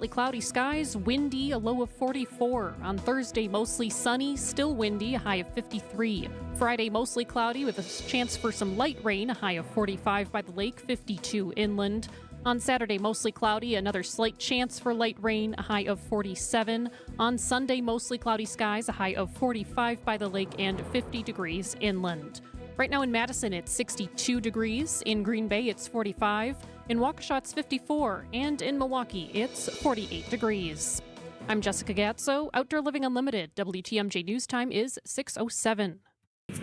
partly cloudy skies, windy, a low of 44. On Thursday, mostly sunny, still windy, a high of 53. Friday, mostly cloudy with a chance for some light rain, a high of 45 by the lake, 52 inland. On Saturday, mostly cloudy, another slight chance for light rain, a high of 47. On Sunday, mostly cloudy skies, a high of 45 by the lake and 50 degrees inland. Right now in Madison, it's 62 degrees. In Green Bay, it's 45. In Waukesha, it's 54. And in Milwaukee, it's 48 degrees. I'm Jessica Gatso, Outdoor Living Unlimited. WTMJ News Time is 6:07.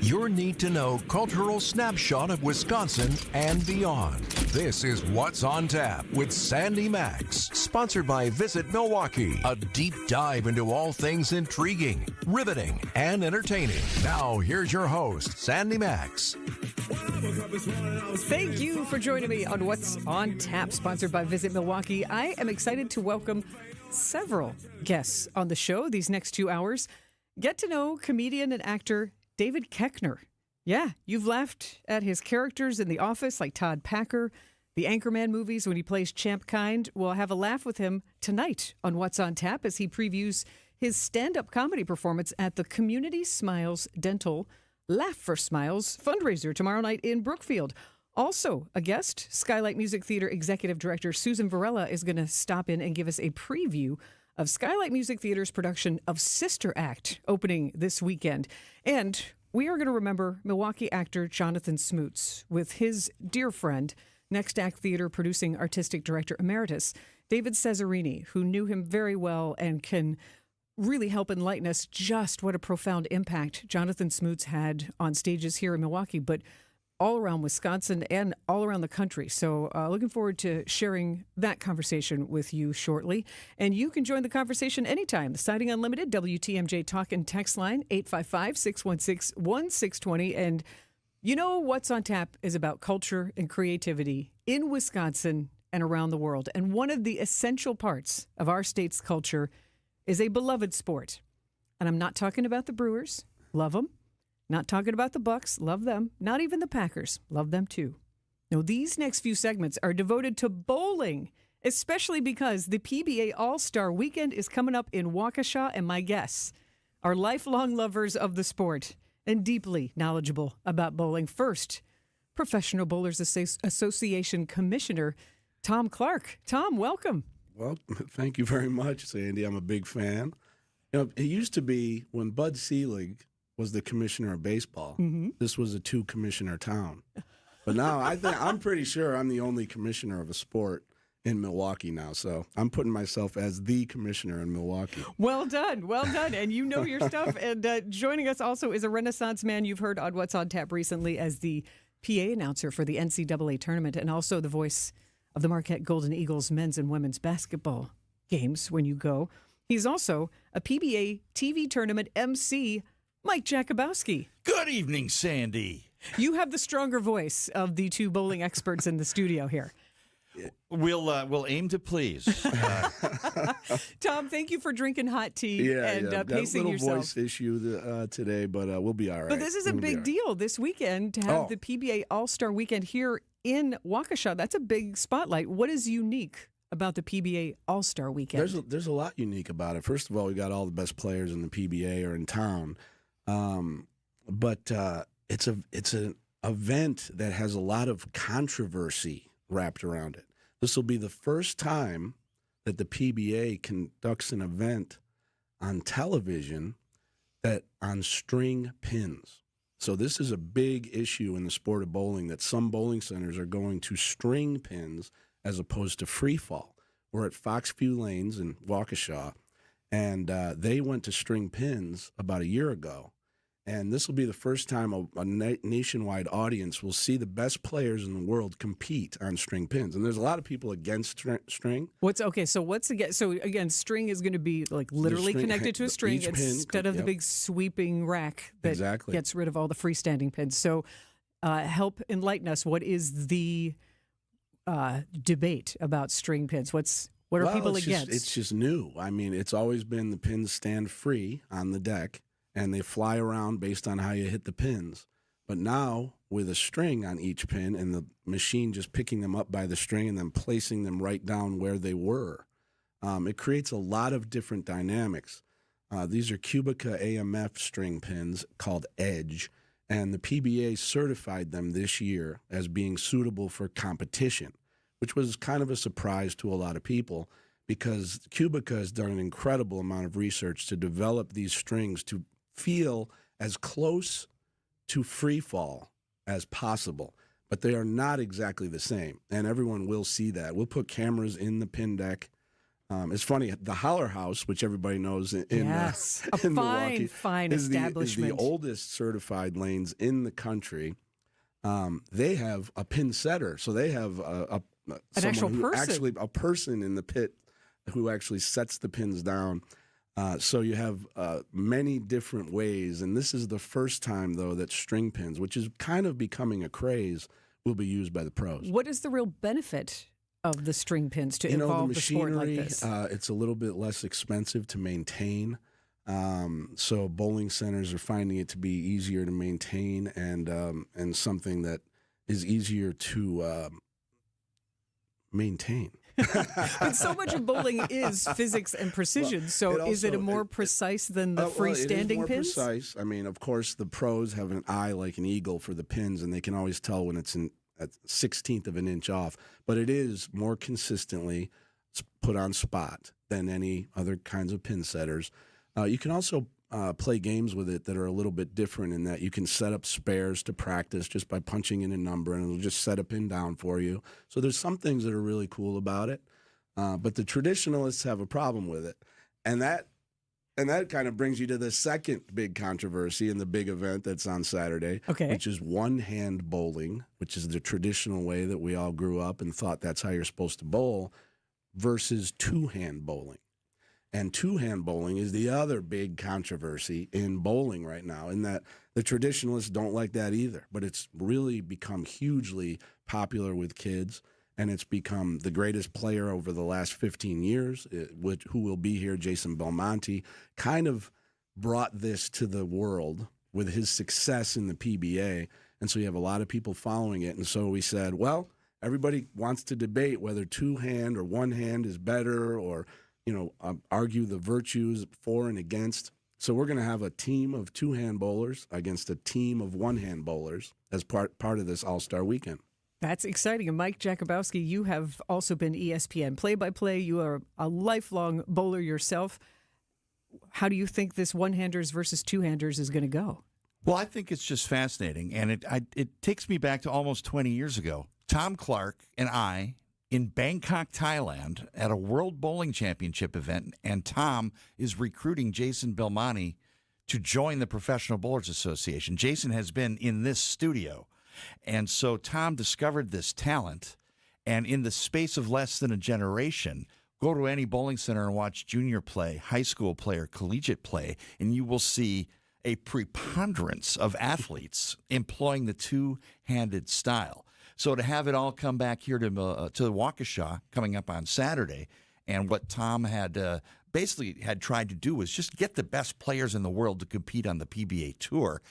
Your need-to-know cultural snapshot of Wisconsin and beyond. This is What's on Tap with Sandy Maxx, sponsored by Visit Milwaukee. A deep dive into all things intriguing, riveting, and entertaining. Now, here's your host, Sandy Maxx. Thank you for joining me on What's on Tap, sponsored by Visit Milwaukee. I am excited to welcome several guests on the show these next 2 hours. Get to know comedian and actor David Koechner. Yeah, you've laughed at his characters in The Office, like Todd Packer, the Anchorman movies when he plays Champ Kind. We'll have a laugh with him tonight on What's on Tap as he previews his stand-up comedy performance at the Community Smiles Dental Laugh for Smiles fundraiser tomorrow night in Brookfield. Also, a guest, Skylight Music Theater Executive Director Susan Varela is going to stop in and give us a preview of Skylight Music Theater's production of Sister Act, opening this weekend. And we are going to remember Milwaukee actor Jonathan Smoots with his dear friend, Next Act Theater producing artistic director emeritus, David Cesarini, who knew him very well and can really help enlighten us just what a profound impact Jonathan Smoots had on stages here in Milwaukee, but all around Wisconsin and all around the country. So looking forward to sharing that conversation with you shortly. And you can join the conversation anytime. The Siding Unlimited, WTMJ Talk and Text line, 855-616-1620. And you know What's on Tap is about culture and creativity in Wisconsin and around the world. And one of the essential parts of our state's culture is a beloved sport. And I'm not talking about the Brewers. Love them. Not talking about the Bucks, love them. Not even the Packers, love them too. No, these next few segments are devoted to bowling, especially because the PBA All-Star Weekend is coming up in Waukesha, and my guests are lifelong lovers of the sport and deeply knowledgeable about bowling. First, Professional Bowlers Association Commissioner Tom Clark. Tom, welcome. Well, thank you very much, Sandy. I'm a big fan. You know, it used to be when Bud Selig was the commissioner of baseball. Mm-hmm. This was a two-commissioner town. But now I'm pretty sure I'm the only commissioner of a sport in Milwaukee now. So I'm putting myself as the commissioner in Milwaukee. Well done. Well done. And you know your stuff. And joining us also is a Renaissance man you've heard on What's on Tap recently as the PA announcer for the NCAA tournament and also the voice of the Marquette Golden Eagles men's and women's basketball games when you go. He's also a PBA TV tournament MC, Mike Jakubowski. Good evening, Sandy. You have the stronger voice of the two bowling experts in the studio here. We'll aim to please. Tom, thank you for drinking hot tea and pacing got a little yourself. voice issue today, but we'll be all right. But this is a big deal this weekend to have the PBA All-Star Weekend here in Waukesha. That's a big spotlight. What is unique about the PBA All-Star Weekend? There's a lot unique about it. First of all, we got all the best players in the PBA are in town. But it's an event that has a lot of controversy wrapped around it. This will be the first time that the PBA conducts an event on television that on string pins. So this is a big issue in the sport of bowling that some bowling centers are going to string pins as opposed to free fall. We're at Foxview Lanes in Waukesha, and they went to string pins about a year ago. And this will be the first time a nationwide audience will see the best players in the world compete on string pins. And there's a lot of people against string. So again, string is going to be like literally connected to a string instead of the big sweeping rack that gets rid of all the freestanding pins. So help enlighten us. What is the debate about string pins? What are people against? It's just new. I mean, it's always been the pins stand free on the deck, and they fly around based on how you hit the pins. But now, with a string on each pin and the machine just picking them up by the string and then placing them right down where they were, It creates a lot of different dynamics. These are Cubica AMF string pins called Edge, and the PBA certified them this year as being suitable for competition, which was kind of a surprise to a lot of people because Cubica has done an incredible amount of research to develop these strings to feel as close to free fall as possible. But they are not exactly the same, and everyone will see that. We'll put cameras in the pin deck. It's funny, the Holler House, which everybody knows in Milwaukee, fine is establishment. the oldest certified lanes in the country. They have a pin setter, so they have an actual person. Actually, a person in the pit who actually sets the pins down. So you have many different ways, and this is the first time, though, that string pins, which is kind of becoming a craze, will be used by the pros. What is the real benefit of the string pins to involve the sport like this? It's a little bit less expensive to maintain. So bowling centers are finding it to be easier to maintain and something that is easier to maintain. But so much of bowling is physics and precision. Is it more precise than the freestanding it is more pins? Precise. I mean, of course, the pros have an eye like an eagle for the pins, and they can always tell when it's at 1/16 of an inch off. But it is more consistently put on spot than any other kinds of pin setters. You can also play games with it that are a little bit different in that you can set up spares to practice just by punching in a number, and it'll just set a pin down for you. So there's some things that are really cool about it. But the traditionalists have a problem with it. And that kind of brings you to the second big controversy in the big event that's on Saturday, which is one-hand bowling, which is the traditional way that we all grew up and thought that's how you're supposed to bowl, versus two-hand bowling. And two-hand bowling is the other big controversy in bowling right now, in that the traditionalists don't like that either. But it's really become hugely popular with kids, and it's become the greatest player over the last 15 years, who will be here, Jason Belmonte, kind of brought this to the world with his success in the PBA. And so you have a lot of people following it. And so we said, well, everybody wants to debate whether two-hand or one-hand is better, or argue the virtues for and against. So we're going to have a team of two-hand bowlers against a team of one-hand bowlers as part of this All-Star Weekend. That's exciting. And Mike Jakubowski, you have also been ESPN play-by-play. You are a lifelong bowler yourself. How do you think this one-handers versus two-handers is going to go? Well, I think it's just fascinating, and it takes me back to almost 20 years ago. Tom Clark and I in Bangkok, Thailand, at a World Bowling Championship event, and Tom is recruiting Jason Belmonte to join the Professional Bowlers Association. Jason has been in this studio, and so Tom discovered this talent, and in the space of less than a generation, go to any bowling center and watch junior play, high school play, or collegiate play, and you will see a preponderance of athletes employing the two-handed style. So to have it all come back here to Waukesha coming up on Saturday, and what Tom had basically tried to do was just get the best players in the world to compete on the PBA Tour,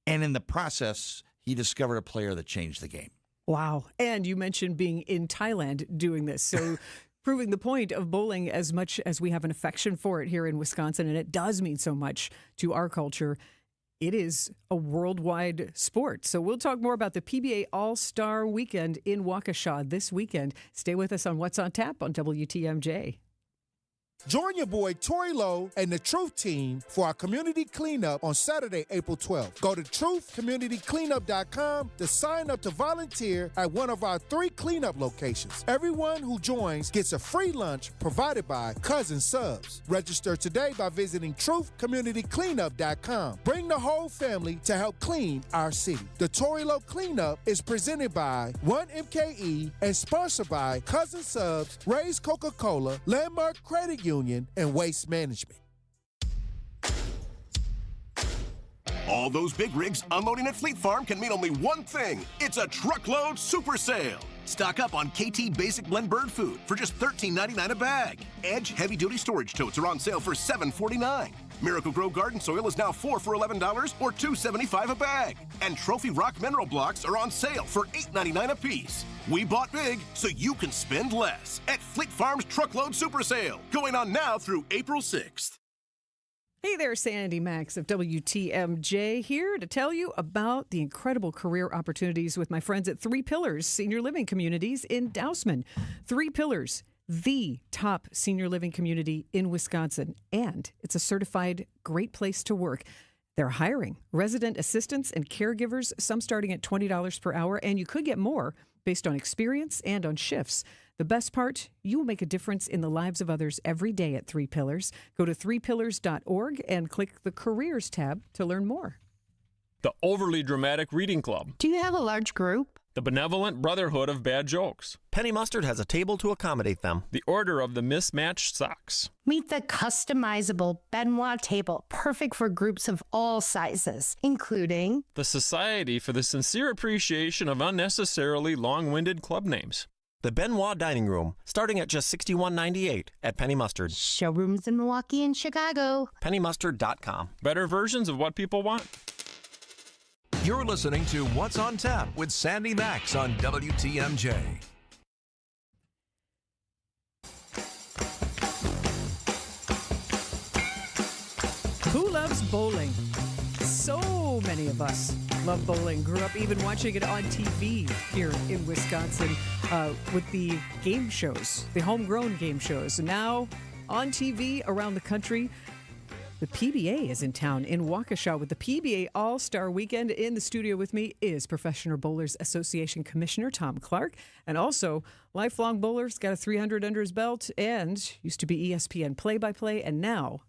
and in the process, he discovered a player that changed the game. Wow. And you mentioned being in Thailand doing this, so proving the point of bowling, as much as we have an affection for it here in Wisconsin, and it does mean so much to our culture, it is a worldwide sport. So we'll talk more about the PBA All-Star Weekend in Waukesha this weekend. Stay with us on What's on Tap on WTMJ. Join your boy Tori Lowe and the Truth Team for our community cleanup on Saturday, April 12th. Go to truthcommunitycleanup.com to sign up to volunteer at one of our 3 cleanup locations. Everyone who joins gets a free lunch provided by Cousin Subs. Register today by visiting truthcommunitycleanup.com. Bring the whole family to help clean our city. The Tori Lowe Cleanup is presented by 1MKE and sponsored by Cousin Subs, Ray's Coca-Cola, Landmark Credit Union, and Waste Management. All those big rigs unloading at Fleet Farm can mean only one thing. It's a truckload super sale. Stock up on KT Basic Blend Bird Food for just $13.99 a bag. Edge Heavy Duty Storage Totes are on sale for $7.49. Miracle Grow Garden Soil is now 4 for $11 or $2.75 a bag. And Trophy Rock Mineral Blocks are on sale for $8.99 a piece. We bought big so you can spend less at Fleet Farm's Truckload Super Sale, going on now through April 6th. Hey there, Sandy Maxx of WTMJ here to tell you about the incredible career opportunities with my friends at Three Pillars Senior Living Communities in Dousman. Three Pillars, the top senior living community in Wisconsin, and it's a certified great place to work. They're hiring resident assistants and caregivers, some starting at $20 per hour, and you could get more based on experience and on shifts. The best part, you will make a difference in the lives of others every day at Three Pillars. Go to threepillars.org and click the Careers tab to learn more. The Overly Dramatic Reading Club. Do you have a large group? The Benevolent Brotherhood of Bad Jokes. Penny Mustard has a table to accommodate them. The Order of the Mismatched Socks. Meet the customizable Benoit table, perfect for groups of all sizes, including The Society for the Sincere Appreciation of Unnecessarily Long-Winded Club Names. The Benoit Dining Room, starting at just $61.98 at Penny Mustard. showrooms in Milwaukee and Chicago. PennyMustard.com. Better versions of what people want. You're listening to What's on Tap with Sandy Maxx on WTMJ. Who loves bowling? So many of us love bowling. Grew up even watching it on TV here in Wisconsin with the game shows, the homegrown game shows. Now on TV around the country, the PBA is in town in Waukesha with the PBA All-Star Weekend. In the studio with me is Professional Bowlers Association Commissioner Tom Clark, and also lifelong bowler's got a 300 under his belt and used to be ESPN play-by-play. And now,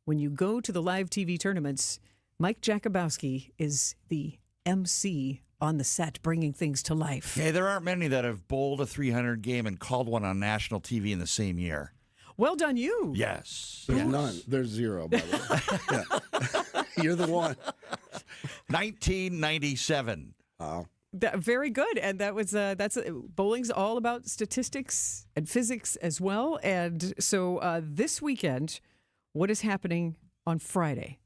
when you go to the live TV tournaments, Mike Jakubowski is the MC on the set, bringing things to life. Hey, there aren't many that have bowled a 300 game and called one on national TV in the same year. Well done, you. Yes. There's none. There's zero, by the way. Yeah. You're the one. 1997. Wow. Very good, and that's bowling's all about statistics and physics as well. And so this weekend, what is happening on Friday?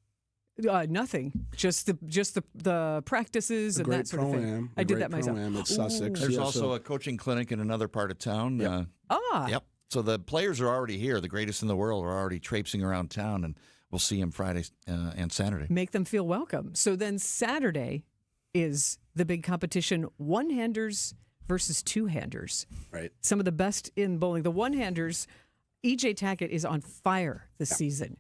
Nothing. Just the practices and that sort of thing. I did that myself. At Sussex. There's also a coaching clinic in another part of town. Yep. Yep. So the players are already here. The greatest in the world are already traipsing around town, and we'll see them Friday and Saturday. Make them feel welcome. So then Saturday is the big competition, one-handers versus two-handers. Right. Some of the best in bowling. The one-handers, E.J. Tackett is on fire this season.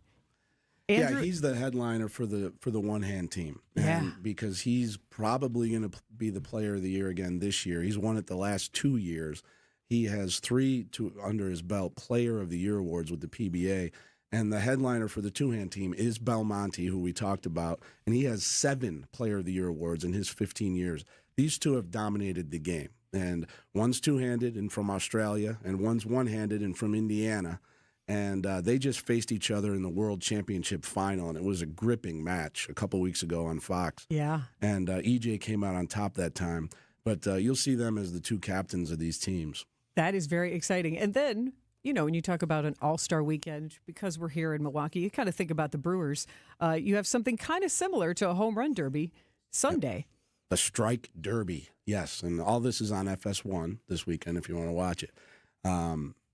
Yeah, he's the headliner for the one-hand team. And because he's probably going to be the player of the year again this year. He's won it the last 2 years. He has 3 under his belt Player of the Year awards with the PBA. And the headliner for the two-hand team is Belmonte, who we talked about. And he has 7 Player of the Year awards in his 15 years. These two have dominated the game. And one's two-handed and from Australia, and one's one-handed and from Indiana. And they just faced each other in the World Championship final, and it was a gripping match a couple weeks ago on Fox. Yeah. And EJ came out on top that time. But you'll see them as the two captains of these teams. That is very exciting. And then, you know, when you talk about an all-star weekend, because we're here in Milwaukee, you kind of think about the Brewers. You have something kind of similar to a home run derby Sunday. The Strike Derby, yes. And all this is on FS1 this weekend if you want to watch it.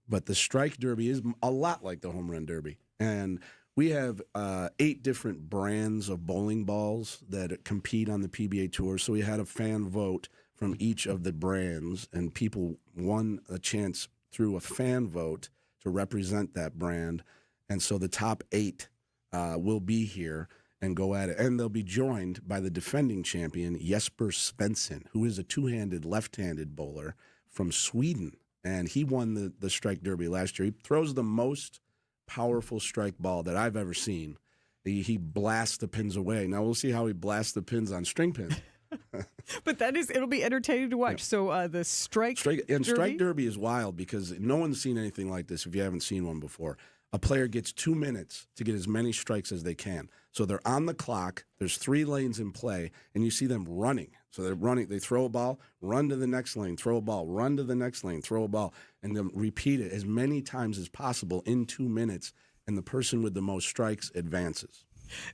But the Strike Derby is a lot like the Home Run Derby. And we have 8 different brands of bowling balls that compete on the PBA Tour. So we had a fan vote from each of the brands, and people won a chance through a fan vote to represent that brand. And so the top 8 will be here and go at it. And they'll be joined by the defending champion, Jesper Svensson, who is a two-handed, left-handed bowler from Sweden. And he won the Strike Derby last year. He throws the most powerful strike ball that I've ever seen. He blasts the pins away. Now we'll see how he blasts the pins on string pins. But it'll be entertaining to watch. Yeah. So the Strike Derby? Strike Derby is wild because no one's seen anything like this if you haven't seen one before. A player gets 2 minutes to get as many strikes as they can. So they're on the clock. There's 3 lanes in play, and you see them running. So they're running, they throw a ball, run to the next lane, throw a ball, run to the next lane, throw a ball, and then repeat it as many times as possible in 2 minutes, and the person with the most strikes advances.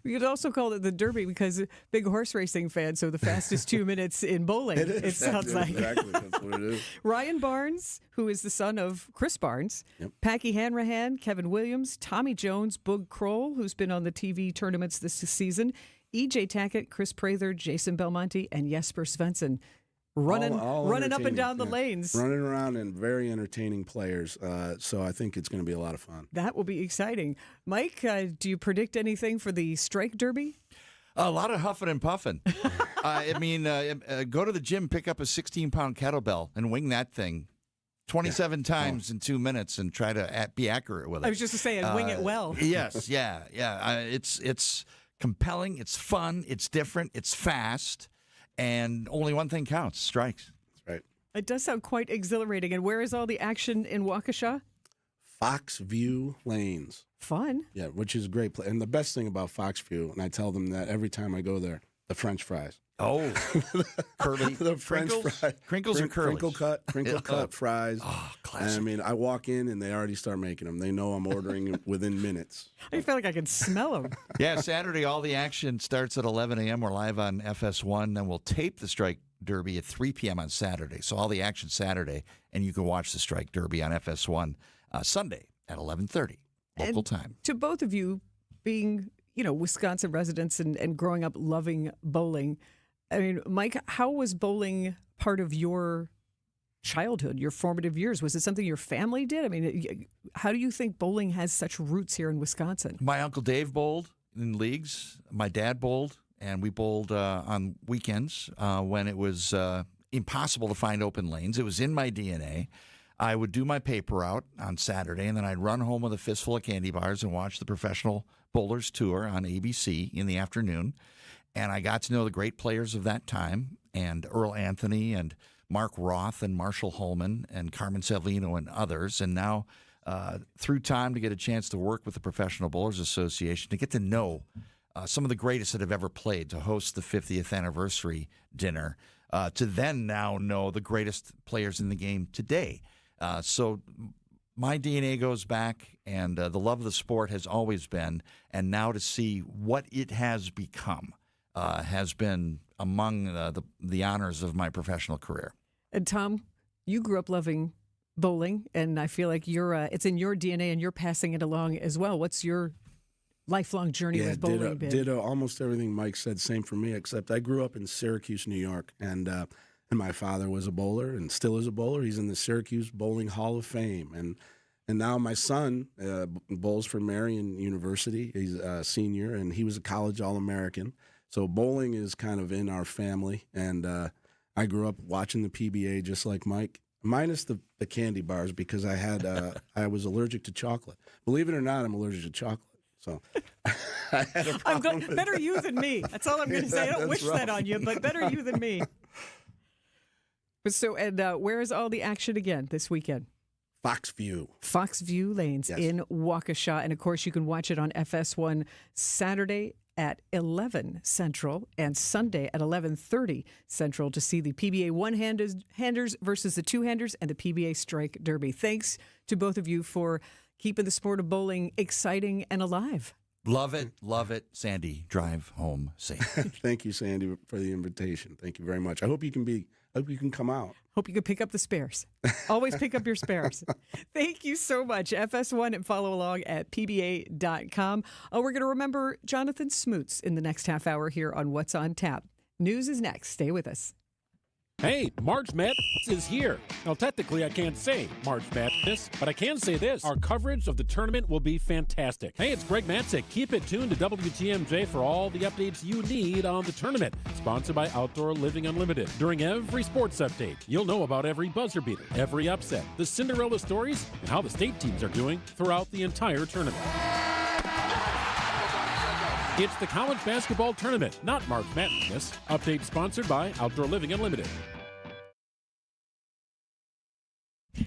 You could also call it the Derby because big horse racing fan, so the fastest 2 minutes in bowling, it sounds like. Exactly, that's what it is. Ryan Barnes, who is the son of Chris Barnes, Packy Hanrahan, Kevin Williams, Tommy Jones, Boog Kroll, who's been on the TV tournaments this season, E.J. Tackett, Chris Prather, Jason Belmonte, and Jesper Svensson. Running up and down the lanes. Running around and very entertaining players. So I think it's going to be a lot of fun. That will be exciting. Mike, do you predict anything for the Strike Derby? A lot of huffing and puffing. Go to the gym, pick up a 16-pound kettlebell, and wing that thing 27 times in 2 minutes and try to be accurate with it. I was just saying, wing it well. Yes, yeah. It's compelling, it's fun, it's different, it's fast. And only one thing counts, strikes. That's right. It does sound quite exhilarating. And where is all the action in Waukesha? Foxview Lanes. Fun. Yeah, which is great. And the best thing about Foxview, and I tell them that every time I go there, the French fries. Oh, curly. The French fries. Crinkles or curly? Crinkle cut fries. Oh, classic. And I mean, I walk in and they already start making them. They know I'm ordering within minutes. I feel like I can smell them. Yeah, Saturday, all the action starts at 11 a.m. We're live on FS1, and we'll tape the Strike Derby at 3 p.m. on Saturday. So all the action Saturday, and you can watch the Strike Derby on FS1 Sunday at 11:30 local time. To both of you, being Wisconsin residents and growing up loving bowling, I mean, Mike, how was bowling part of your childhood, your formative years? Was it something your family did? I mean, how do you think bowling has such roots here in Wisconsin? My Uncle Dave bowled in leagues. My dad bowled, and we bowled on weekends when it was impossible to find open lanes. It was in my DNA. I would do my paper route on Saturday, and then I'd run home with a fistful of candy bars and watch the Professional Bowlers Tour on ABC in the afternoon. And I got to know the great players of that time, and Earl Anthony and Mark Roth and Marshall Holman and Carmen Savino and others. And now, through time, to get a chance to work with the Professional Bowlers Association, to get to know some of the greatest that have ever played, to host the 50th anniversary dinner, to then now know the greatest players in the game today. So my DNA goes back, and the love of the sport has always been, and now to see what it has become has been among the honors of my professional career. And Tom, you grew up loving bowling, and I feel like it's in your DNA, and you're passing it along as well. What's your lifelong journey with bowling been? Did almost everything Mike said. Same for me, except I grew up in Syracuse, New York, and my father was a bowler and still is a bowler. He's in the Syracuse Bowling Hall of Fame, and now my son bowls for Marion University. He's a senior, and he was a college All-American. So bowling is kind of in our family, and I grew up watching the PBA just like Mike, minus the candy bars because I was allergic to chocolate. Believe it or not, I'm allergic to chocolate. So I had a problem. Better you than me. That's all I'm going to say. I don't wish that on you, but better you than me. So, and where is all the action again this weekend? Foxview Lanes in Waukesha. And, of course, you can watch it on FS1 Saturday at 11 Central and Sunday at 11:30 Central to see the PBA one-handers versus the two-handers and the PBA Strike Derby. Thanks to both of you for keeping the sport of bowling exciting and alive. Love it. Sandy, drive home safe. Thank you, Sandy, for the invitation. Thank you very much. I hope you can come out. Hope you can pick up the spares. Always pick up your spares. Thank you so much. FS1 and follow along at PBA.com. We're going to remember Jonathan Smoots in the next half hour here on What's on Tap. News is next. Stay with us. Hey, March Madness is here. Now, technically, I can't say March Madness, but I can say this. Our coverage of the tournament will be fantastic. Hey, it's Greg Matzik. Keep it tuned to WTMJ for all the updates you need on the tournament. Sponsored by Outdoor Living Unlimited. During every sports update, you'll know about every buzzer beater, every upset, the Cinderella stories, and how the state teams are doing throughout the entire tournament. It's the college basketball tournament, not March Madness. Update sponsored by Outdoor Living Unlimited.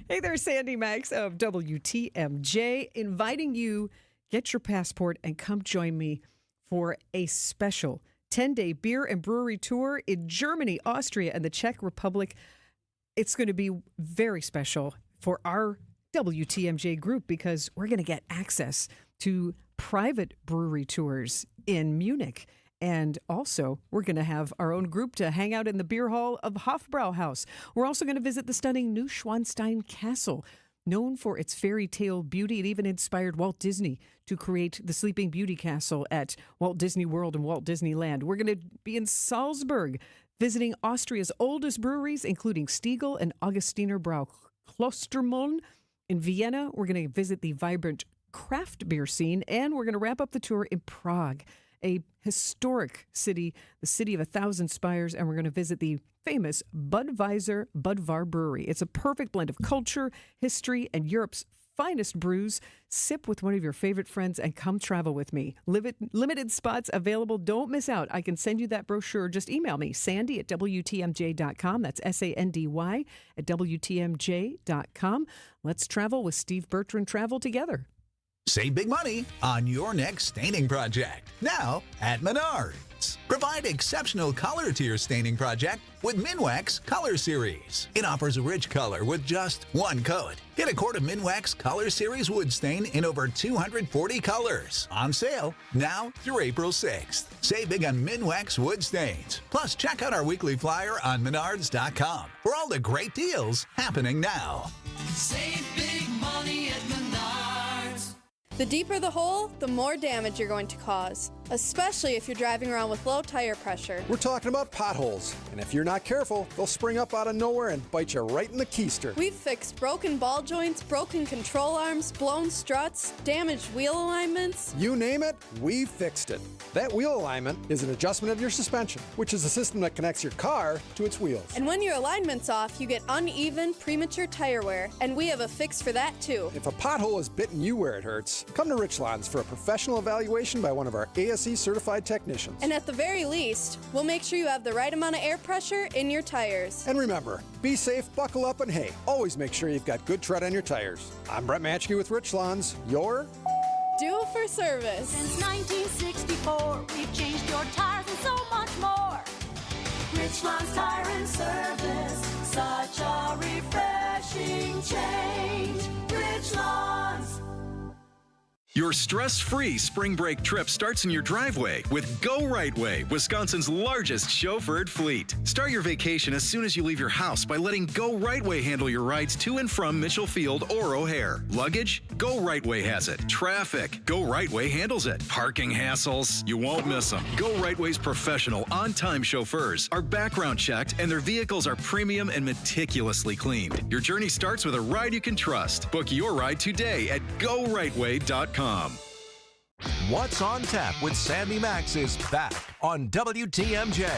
Hey there, Sandy Maxx of WTMJ, inviting you, get your passport and come join me for a special 10-day beer and brewery tour in Germany, Austria, and the Czech Republic. It's going to be very special for our WTMJ group because we're going to get access to private brewery tours in Munich. And also, we're going to have our own group to hang out in the beer hall of Hofbrauhaus. We're also going to visit the stunning Neuschwanstein Castle, known for its fairy tale beauty. It even inspired Walt Disney to create the Sleeping Beauty Castle at Walt Disney World and Walt Disneyland. We're going to be in Salzburg, visiting Austria's oldest breweries, including Stiegl and Augustiner Brau Klostermullen. In Vienna, we're going to visit the vibrant craft beer scene, and we're going to wrap up the tour in Prague, a historic city, the city of 1,000 spires, and we're going to visit the famous Budvar Brewery. It's a perfect blend of culture, history, and Europe's finest brews. Sip with one of your favorite friends and come travel with me. Limited spots available. Don't miss out. I can send you that brochure. Just email me, sandy@WTMJ.com. That's SANDY @WTMJ.com. Let's travel with Steve Bertrand Travel together. Save big money on your next staining project. Now at Menards. Provide exceptional color to your staining project with Minwax Color Series. It offers a rich color with just one coat. Get a quart of Minwax Color Series wood stain in over 240 colors. On sale now through April 6th. Save big on Minwax wood stains. Plus, check out our weekly flyer on Menards.com for all the great deals happening now. Save big money at Menards. The deeper the hole, the more damage you're going to cause, especially if you're driving around with low tire pressure. We're talking about potholes, and if you're not careful, they'll spring up out of nowhere and bite you right in the keister. We've fixed broken ball joints, broken control arms, blown struts, damaged wheel alignments. You name it, we've fixed it. That wheel alignment is an adjustment of your suspension, which is a system that connects your car to its wheels. And when your alignment's off, you get uneven, premature tire wear, and we have a fix for that too. If a pothole is bitten you where it hurts, come to Richlands for a professional evaluation by one of our ASE certified technicians. And at the very least, we'll make sure you have the right amount of air pressure in your tires. And remember, be safe, buckle up, and hey, always make sure you've got good tread on your tires. I'm Brett Matchke with Richlands, your Due for service. Since 1964, we've changed your tires and so much more. Richlands Tire and Service, such a refreshing change. Richlands. Your stress-free spring break trip starts in your driveway with Go Right Way, Wisconsin's largest chauffeured fleet. Start your vacation as soon as you leave your house by letting Go Right Way handle your rides to and from Mitchell Field or O'Hare. Luggage? Go Right Way has it. Traffic? Go Right Way handles it. Parking hassles? You won't miss them. Go Right Way's professional, on-time chauffeurs are background checked and their vehicles are premium and meticulously cleaned. Your journey starts with a ride you can trust. Book your ride today at GoRightWay.com. What's on Tap with Sandy Maxx is back on WTMJ.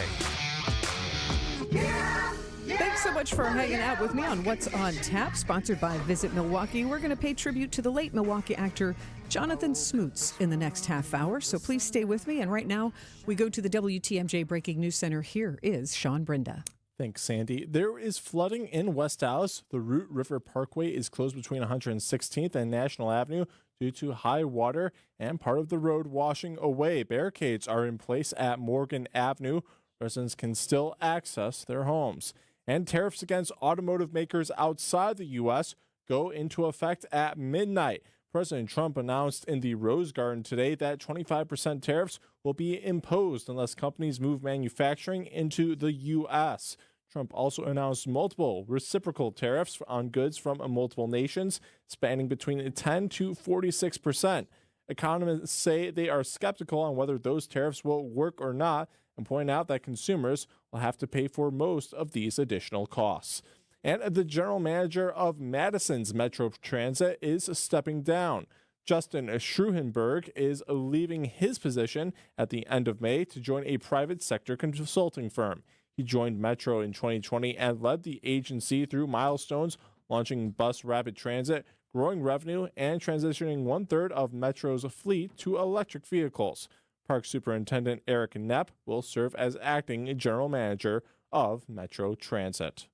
Thanks so much for hanging out with me on What's on Tap, sponsored by Visit Milwaukee. We're going to pay tribute to the late Milwaukee actor Jonathan Smootz in the next half hour, so please stay with me. And right now, we go to the WTMJ Breaking News Center. Here is Sean Brinda. Thanks, Sandy. There is flooding in West Dallas. The Root River Parkway is closed between 116th and National Avenue due to high water and part of the road washing away. Barricades are in place at Morgan Avenue. Residents can still access their homes. And tariffs against automotive makers outside the U.S. go into effect at midnight. President Trump announced in the Rose Garden today that 25% tariffs will be imposed unless companies move manufacturing into the U.S. Trump also announced multiple reciprocal tariffs on goods from multiple nations, spanning between 10 to 46%. Economists say they are skeptical on whether those tariffs will work or not, and point out that consumers will have to pay for most of these additional costs. And the general manager of Madison's Metro Transit is stepping down. Justin Schruhenberg is leaving his position at the end of May to join a private sector consulting firm. He joined Metro in 2020 and led the agency through milestones, launching bus rapid transit, growing revenue, and transitioning 1/3 of Metro's fleet to electric vehicles. Park Superintendent Eric Knepp will serve as acting general manager of Metro Transit.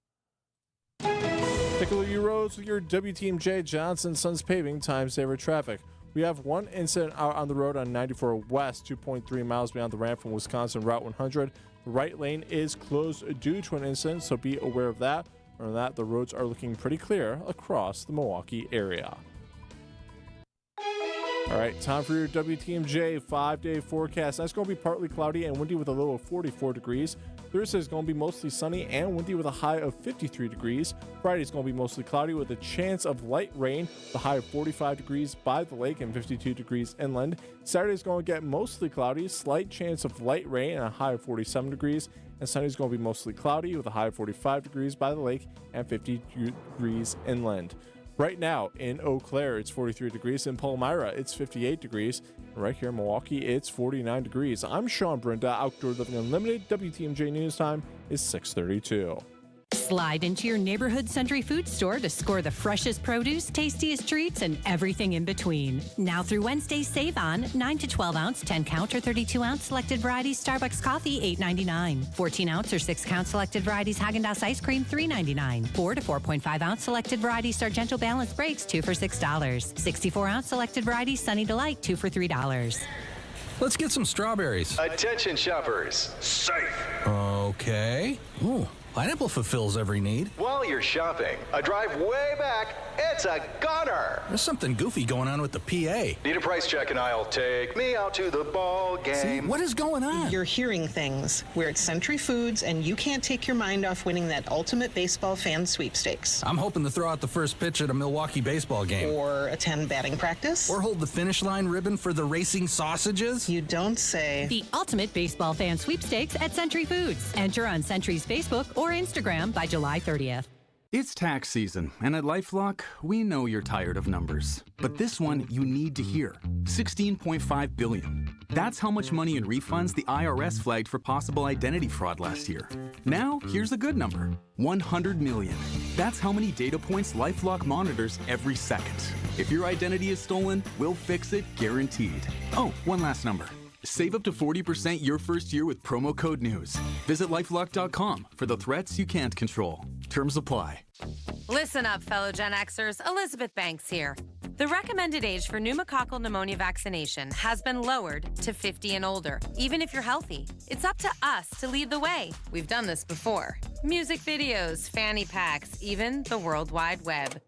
Take a look at your roads with your WTMJ Johnson Sons Paving Time Saver Traffic. We have one incident out on the road on 94 West, 2.3 miles beyond the ramp from Wisconsin Route 100. The right lane is closed due to an incident, so be aware of that. Other than that, the roads are looking pretty clear across the Milwaukee area. All right, time for your WTMJ 5-day forecast. That's going to be partly cloudy and windy with a low of 44 degrees. Thursday is going to be mostly sunny and windy with a high of 53 degrees. Friday is going to be mostly cloudy with a chance of light rain, the high of 45 degrees by the lake and 52 degrees inland. Saturday is going to get mostly cloudy, slight chance of light rain and a high of 47 degrees. And Sunday is going to be mostly cloudy with a high of 45 degrees by the lake and 50 degrees inland. Right now in Eau Claire, it's 43 degrees. In Palmyra, it's 58 degrees. And right here in Milwaukee, it's 49 degrees. I'm Sean Brinda, Outdoor Living Unlimited. WTMJ News Time is 6:32. Slide into your neighborhood Century Food Store to score the freshest produce, tastiest treats, and everything in between. Now through Wednesday, save on 9 to 12 ounce, 10 count, or 32 ounce selected varieties Starbucks coffee, $8.99. 14 ounce or 6 count selected varieties Häagen-Dazs ice cream, $3.99. 4 to 4.5 ounce selected varieties Sargento Balanced Breaks, 2 for $6. 64 ounce selected varieties Sunny Delight, 2 for $3. Let's get some strawberries. Attention shoppers. Safe. Okay. Ooh. Pineapple fulfills every need. While you're shopping, a drive way back, it's a gunner. There's something goofy going on with the PA. Need a price check and I'll take me out to the ball game. See, what is going on? You're hearing things. We're at Century Foods, and you can't take your mind off winning that ultimate baseball fan sweepstakes. I'm hoping to throw out the first pitch at a Milwaukee baseball game. Or attend batting practice. Or hold the finish line ribbon for the racing sausages. You don't say. The ultimate baseball fan sweepstakes at Century Foods. Enter on Century's Facebook or Instagram by July 30th. It's tax season, and at LifeLock, we know you're tired of numbers. But this one you need to hear. $16.5 billion. That's how much money in refunds the IRS flagged for possible identity fraud last year. Now, here's a good number. $100 million. That's how many data points LifeLock monitors every second. If your identity is stolen, we'll fix it guaranteed. Oh, one last number. Save up to 40% your first year with promo code NEWS. Visit lifelock.com for the threats you can't control. Terms apply. Listen up, fellow Gen Xers. Elizabeth Banks here. The recommended age for pneumococcal pneumonia vaccination has been lowered to 50 and older, even if you're healthy. It's up to us to lead the way. We've done this before. Music videos, fanny packs, even the World Wide Web.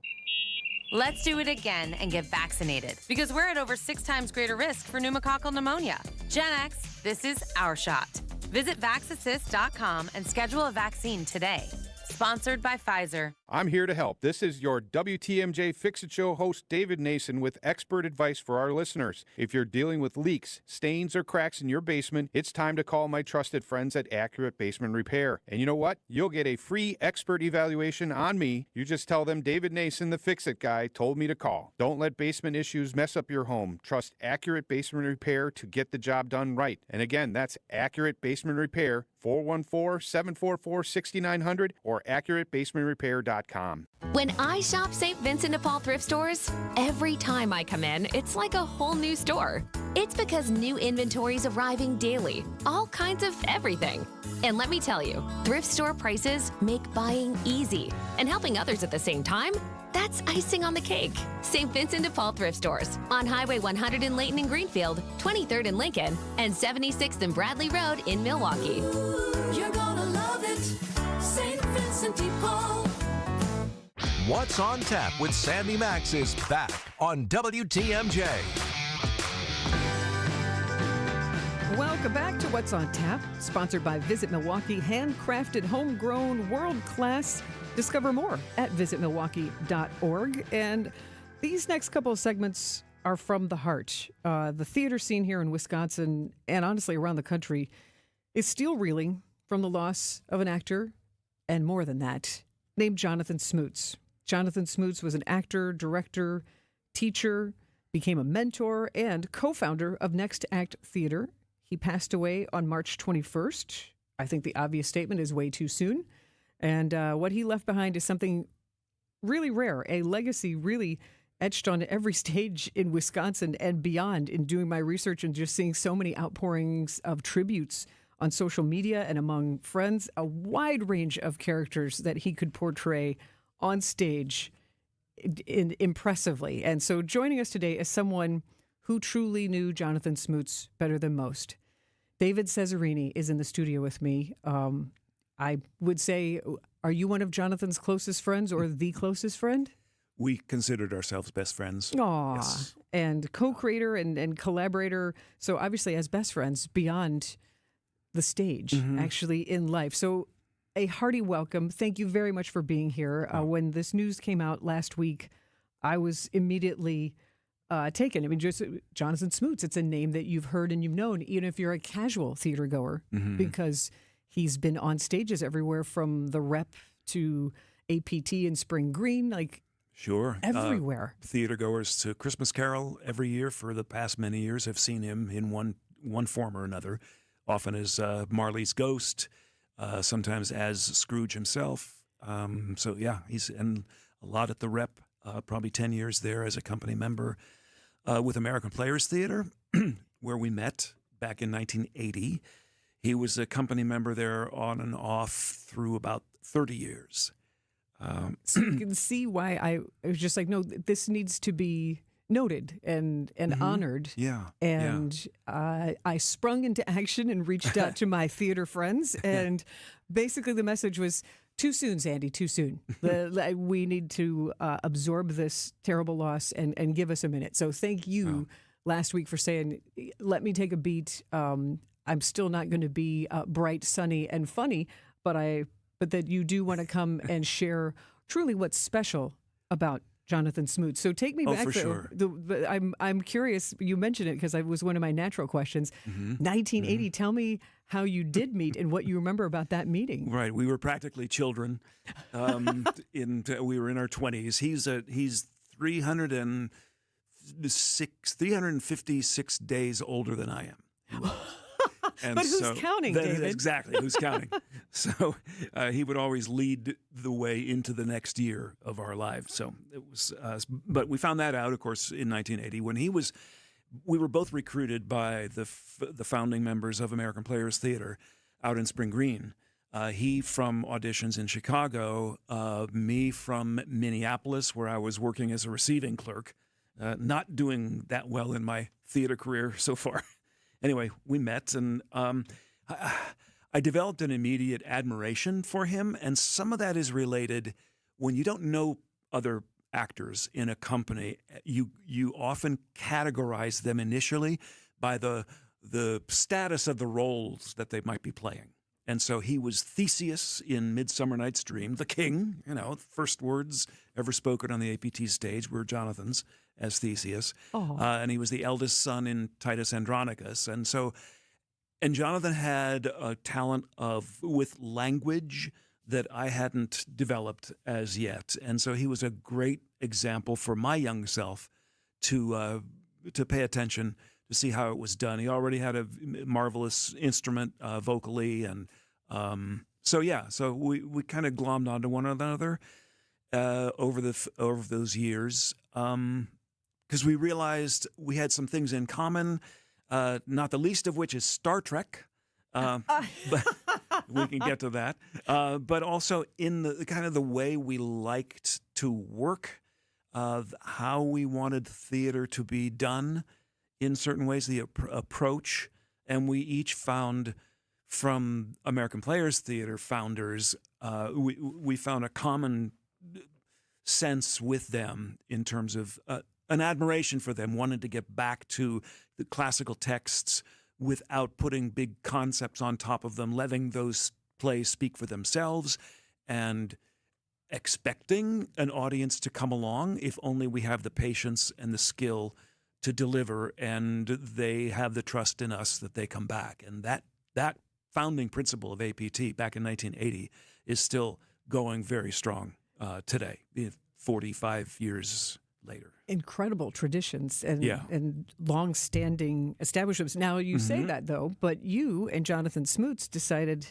Let's do it again and get vaccinated, because we're at over 6 times greater risk for pneumococcal pneumonia. Gen X, this is our shot. Visit vaxassist.com and schedule a vaccine today. Sponsored by Pfizer. I'm here to help. This is your WTMJ Fix-It Show host, David Nason, with expert advice for our listeners. If you're dealing with leaks, stains, or cracks in your basement, it's time to call my trusted friends at Accurate Basement Repair. And you know what? You'll get a free expert evaluation on me. You just tell them David Nason, the Fix-It guy, told me to call. Don't let basement issues mess up your home. Trust Accurate Basement Repair to get the job done right. And again, that's Accurate Basement Repair, 414-744-6900 or accuratebasementrepair.com. When I shop St. Vincent de Paul thrift stores, every time I come in, it's like a whole new store. It's because new inventory is arriving daily, all kinds of everything. And let me tell you, thrift store prices make buying easy. And helping others at the same time, that's icing on the cake. St. Vincent de Paul thrift stores on Highway 100 in Layton and Greenfield, 23rd in Lincoln, and 76th and Bradley Road in Milwaukee. You're gonna love it, St. Vincent de Paul. What's on Tap with Sandy Maxx is back on WTMJ. Welcome back to What's on Tap, sponsored by Visit Milwaukee, handcrafted, homegrown, world-class. Discover more at visitmilwaukee.org. And these next couple of segments are from the heart. The theater scene here in Wisconsin, and honestly around the country, is still reeling from the loss of an actor, and more than that, named Jonathan Smoots. Jonathan Smoots was an actor, director, teacher, became a mentor, and co-founder of Next Act Theater. He passed away on March 21st. I think the obvious statement is way too soon. And what he left behind is something really rare, a legacy really etched on every stage in Wisconsin and beyond. In doing my research and just seeing so many outpourings of tributes on social media and among friends, a wide range of characters that he could portray on stage. impressively. And so joining us today is someone who truly knew Jonathan Smoot better than most. David Cesarini is in the studio with me. I would say, are you one of Jonathan's closest friends or the closest friend? We considered ourselves best friends. Aw, Yes. and co-creator and collaborator. So obviously as best friends beyond the stage, actually in life. So a hearty welcome. Thank you very much for being here. When this news came out last week, I was immediately taken. I mean, just Jonathan Smoot, it's a name that you've heard and you've known, even if you're a casual theater goer, because he's been on stages everywhere from the Rep to APT in Spring Green, like Sure. everywhere. Theater goers to Christmas Carol every year for the past many years have seen him in one form or another, often as Marley's ghost, sometimes as Scrooge himself. So yeah, he's in a lot at the Rep, probably 10 years there as a company member with American Players Theater, where we met back in 1980. He was a company member there on and off through about 30 years. So you can see why I was just like, no, this needs to be noted and honored. Yeah. And I sprung into action and reached out to my theater friends. And basically the message was, too soon, Sandy, too soon. We need to absorb this terrible loss and give us a minute. So thank you last week for saying, let me take a beat. I'm still not going to be bright, sunny, and funny, but that you do want to come and share truly what's special about Jonathan Smoot. So take me back. For sure. I'm curious. You mentioned it because it was one of my natural questions. 1980. Tell me how you did meet and what you remember about that meeting. Right. We were practically children. We were in our 20s. He's 356 days older than I am. And but who's counting, David? Exactly, who's counting? So he would always lead the way into the next year of our lives. So it was, but we found that out, of course, in 1980 when we were both recruited by the founding members of American Players Theater out in Spring Green. He from auditions in Chicago, me from Minneapolis, where I was working as a receiving clerk, not doing that well in my theater career so far. Anyway, we met, and I developed an immediate admiration for him, and some of that is related when you don't know other actors in a company. You often categorize them initially by the status of the roles that they might be playing. And so he was Theseus in Midsummer Night's Dream, the king, first words ever spoken on the APT stage were Jonathan's as Theseus. And he was the eldest son in Titus Andronicus. And Jonathan had a talent with language that I hadn't developed as yet. And so he was a great example for my young self to pay attention, to see how it was done. He already had a marvelous instrument vocally. And so we kind of glommed onto one another over those years. Because we realized we had some things in common, not the least of which is Star Trek. But we can get to that. But also in the kind of the way we liked to work, how we wanted theater to be done in certain ways, the approach. And we each found from American Players Theater founders, we found a common sense with them in terms of an admiration for them, wanted to get back to the classical texts without putting big concepts on top of them, letting those plays speak for themselves, and expecting an audience to come along if only we have the patience and the skill to deliver, and they have the trust in us that they come back. And that founding principle of APT back in 1980 is still going very strong today, 45 years later. Incredible traditions and long-standing establishments. Now, you say that, though, but you and Jonathan Smoot decided,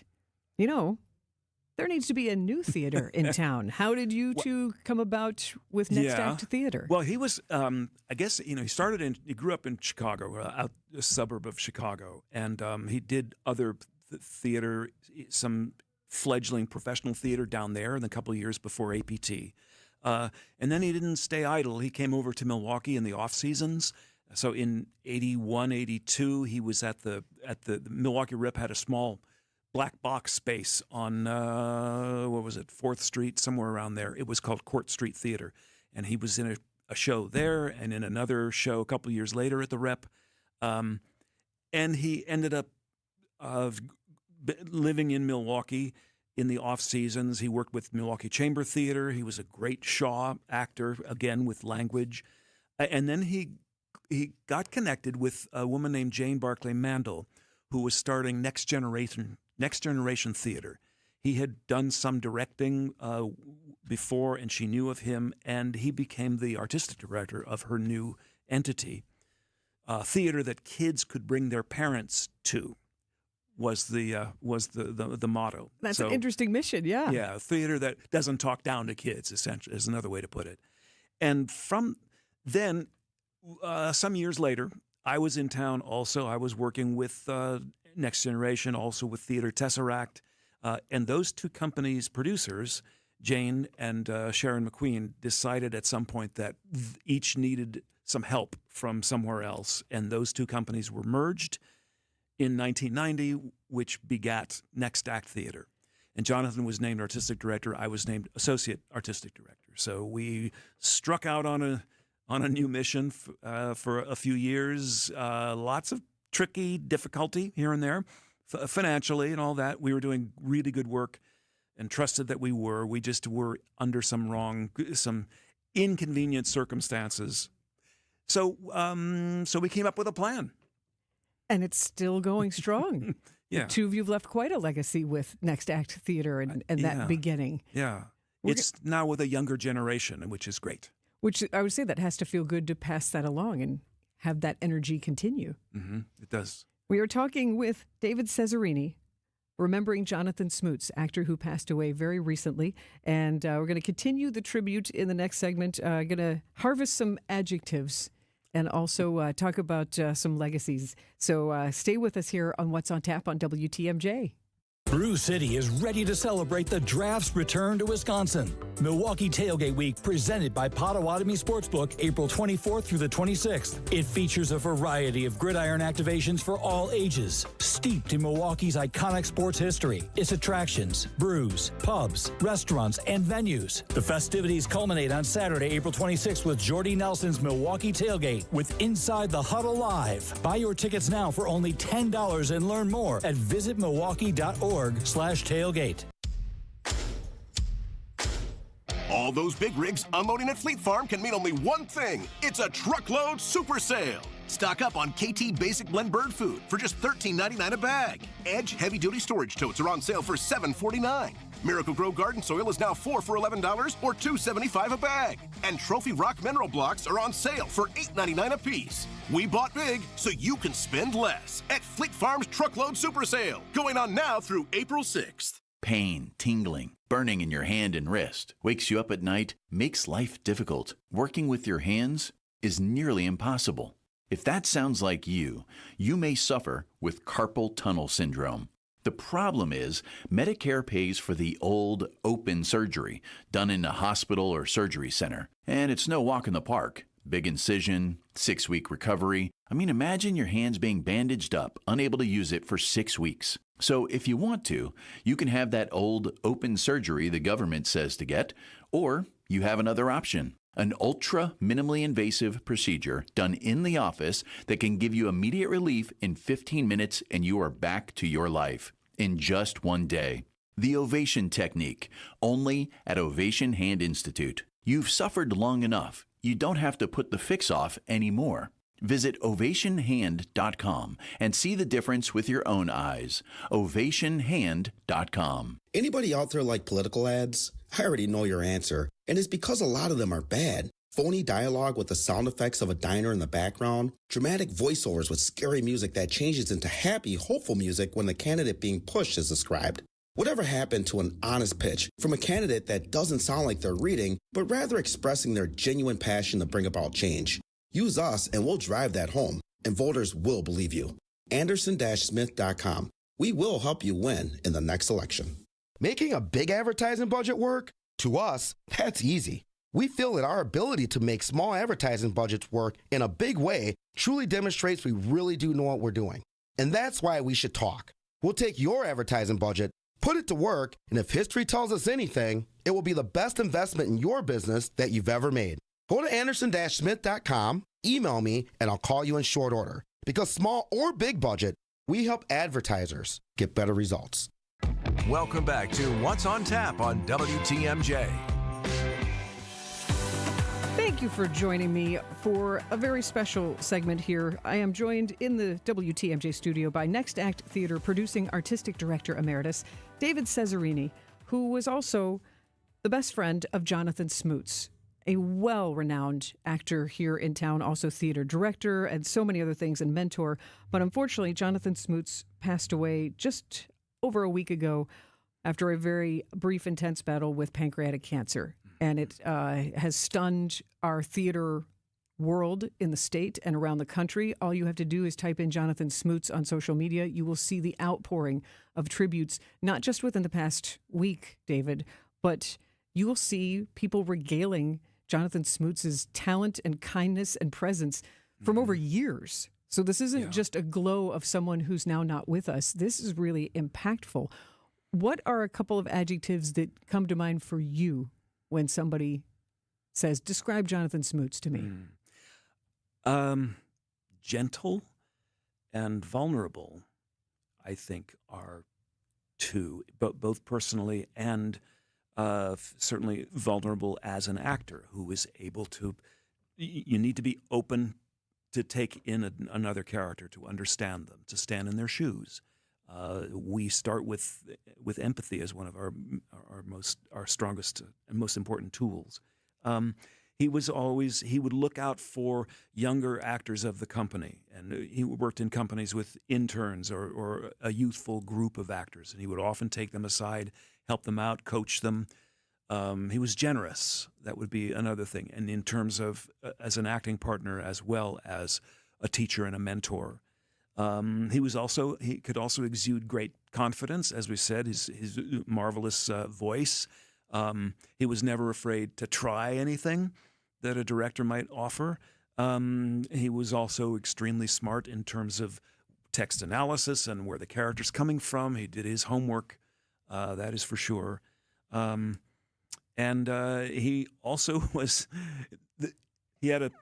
there needs to be a new theater in town. How did you two come about with Next Act Theater? Well, he was, I guess, he he grew up in Chicago, out a suburb of Chicago, and he did other theater, some fledgling professional theater down there in the couple of years before APT. And then he didn't stay idle. He came over to Milwaukee in the off seasons. So in 81, 82, he was at the Milwaukee Rip had a small black box space on, 4th Street, somewhere around there. It was called Court Street Theater. And he was in a show there and in another show a couple of years later at the Rep. And he ended up living in Milwaukee in the off seasons. He worked with Milwaukee Chamber Theater. He was a great Shaw actor, again, with language. And then he got connected with a woman named Jane Barclay Mandel, who was starting Next Generation Theater. He had done some directing before, and she knew of him, and he became the artistic director of her new entity. Theater that kids could bring their parents to was the motto. That's an interesting mission, yeah. Yeah, a theater that doesn't talk down to kids, essentially, is another way to put it. And from then, some years later, I was in town also. I was working with Next Generation, also with Theater Tesseract. And those two companies' producers, Jane and Sharon McQueen, decided at some point that each needed some help from somewhere else. And those two companies were merged in 1990, which begat Next Act Theater. And Jonathan was named artistic director. I was named associate artistic director. So we struck out on a new mission for a few years. Lots of tricky difficulty here and there, financially and all that. We were doing really good work and trusted that we were. We just were under some inconvenient circumstances. So we came up with a plan. And it's still going strong. Yeah. The two of you have left quite a legacy with Next Act Theater and that beginning. Yeah. It's now with a younger generation, which is great. Which I would say that has to feel good to pass that along and have that energy continue. Mm-hmm. It does. We are talking with David Cesarini, remembering Jonathan Smoot, actor who passed away very recently. And we're going to continue the tribute in the next segment. Going to harvest some adjectives and also talk about some legacies. So stay with us here on What's on Tap on WTMJ. Brew City is ready to celebrate the draft's return to Wisconsin. Milwaukee Tailgate Week, presented by Potawatomi Sportsbook, April 24th through the 26th. It features a variety of gridiron activations for all ages, steeped in Milwaukee's iconic sports history, its attractions, brews, pubs, restaurants, and venues. The festivities culminate on Saturday, April 26th with Jordy Nelson's Milwaukee Tailgate with Inside the Huddle Live. Buy your tickets now for only $10 and learn more at visitmilwaukee.org/tailgate. All those big rigs unloading at Fleet Farm can mean only one thing. It's a truckload super sale. Stock up on KT Basic Blend Bird Food for just $13.99 a bag. Edge heavy-duty storage totes are on sale for $7.49. Miracle Grow Garden Soil is now 4 for $11 or $2.75 a bag. And Trophy Rock Mineral Blocks are on sale for $8.99 a piece. We bought big so you can spend less at Fleet Farm's Truckload Super Sale, going on now through April 6th. Pain, tingling, burning in your hand and wrist, wakes you up at night, makes life difficult. Working with your hands is nearly impossible. If that sounds like you may suffer with carpal tunnel syndrome. The problem is Medicare pays for the old open surgery done in a hospital or surgery center. And it's no walk in the park. Big incision, 6-week recovery. I mean, imagine your hands being bandaged up, unable to use it for 6 weeks. So if you want to, you can have that old open surgery the government says to get, or you have another option. An ultra minimally invasive procedure done in the office that can give you immediate relief in 15 minutes and you are back to your life in just one day. The Ovation Technique, only at Ovation Hand Institute. You've suffered long enough. You don't have to put the fix off anymore. Visit ovationhand.com and see the difference with your own eyes. ovationhand.com. Anybody out there like political ads? I already know your answer, and it's because a lot of them are bad. Phony dialogue with the sound effects of a diner in the background, dramatic voiceovers with scary music that changes into happy, hopeful music when the candidate being pushed is described. Whatever happened to an honest pitch from a candidate that doesn't sound like they're reading, but rather expressing their genuine passion to bring about change? Use us and we'll drive that home, and voters will believe you. Anderson-Smith.com. We will help you win in the next election. Making a big advertising budget work? To us, that's easy. We feel that our ability to make small advertising budgets work in a big way truly demonstrates we really do know what we're doing. And that's why we should talk. We'll take your advertising budget, put it to work, and if history tells us anything, it will be the best investment in your business that you've ever made. Go to anderson-smith.com, email me, and I'll call you in short order. Because small or big budget, we help advertisers get better results. Welcome back to What's on Tap on WTMJ. Thank you for joining me for a very special segment here. I am joined in the WTMJ studio by Next Act Theater producing artistic director emeritus David Cesarini, who was also the best friend of Jonathan Smoots, a well-renowned actor here in town, also theater director and so many other things, and mentor. But unfortunately, Jonathan Smoots passed away just over a week ago after a very brief, intense battle with pancreatic cancer. And it has stunned our theater world in the state and around the country. All you have to do is type in Jonathan Smoots on social media. You will see the outpouring of tributes, not just within the past week, David, but you will see people regaling Jonathan Smoots' talent and kindness and presence from over years. So this isn't just a glow of someone who's now not with us. This is really impactful. What are a couple of adjectives that come to mind for you when somebody says, describe Jonathan Smoots to me? Gentle and vulnerable, I think, are two, both personally and certainly vulnerable as an actor who is able to, you need to be open to take in another character, to understand them, to stand in their shoes. We start with empathy as one of our strongest and most important tools. He would look out for younger actors of the company, and he worked in companies with interns or a youthful group of actors, and he would often take them aside, help them out, coach them. He was generous. That would be another thing. And in terms of as an acting partner as well as a teacher and a mentor. He could also exude great confidence, as we said, his marvelous voice. He was never afraid to try anything that a director might offer. He was also extremely smart in terms of text analysis and where the character's coming from. He did his homework, that is for sure. And he also was, he had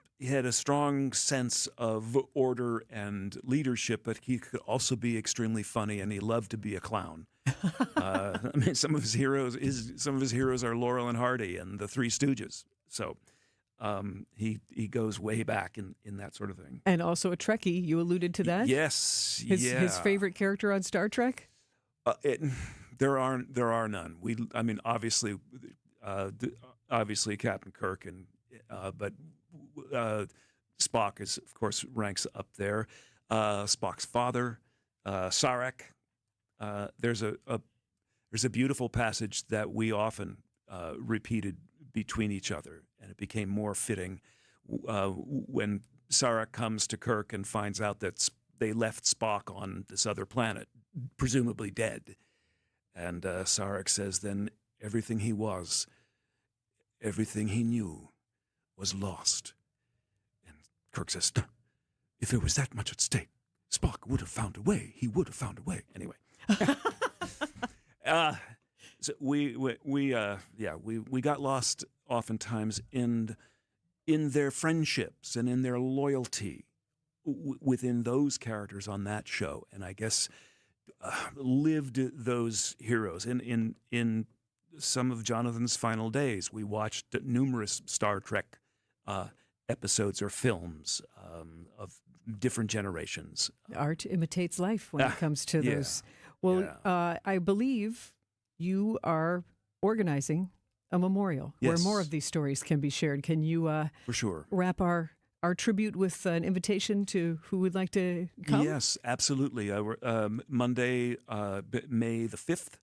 a strong sense of order and leadership, but he could also be extremely funny, and he loved to be a clown. I mean, some of his heroes are Laurel and Hardy and the Three Stooges. So he goes way back in that sort of thing. And also a Trekkie. You alluded to that. Yes. His favorite character on Star Trek? There are none. Obviously Captain Kirk but Spock is, of course, ranks up there. Spock's father, Sarek. There's a beautiful passage that we often repeated between each other, and it became more fitting when Sarek comes to Kirk and finds out that they left Spock on this other planet, presumably dead. And Sarek says, then everything he was, everything he knew was lost. And Kirk says, if there was that much at stake, Spock would have found a way. He would have found a way. Anyway. So we got lost oftentimes in their friendships and in their loyalty within those characters on that show, and I guess lived those heroes in some of Jonathan's final days. We watched numerous Star Trek episodes or films of different generations. Art imitates life when it comes to those. Well, I believe you are organizing a memorial where more of these stories can be shared. Can you for sure wrap our tribute with an invitation to who would like to come? Yes, absolutely. Monday, May the 5th,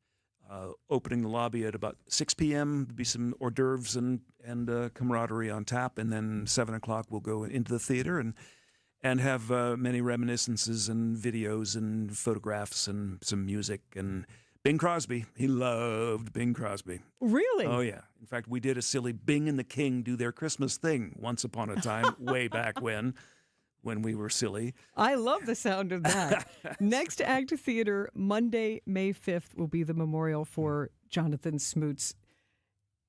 opening the lobby at about 6 p.m. There'll be some hors d'oeuvres and camaraderie on tap, and then 7 o'clock we'll go into the theater and have many reminiscences and videos and photographs and some music and Bing Crosby. He loved Bing Crosby. Really? Oh, yeah. In fact, we did a silly Bing and the King do their Christmas thing once upon a time, way back when we were silly. I love the sound of that. Next Act Theater, Monday, May 5th, will be the memorial for Jonathan Smoots.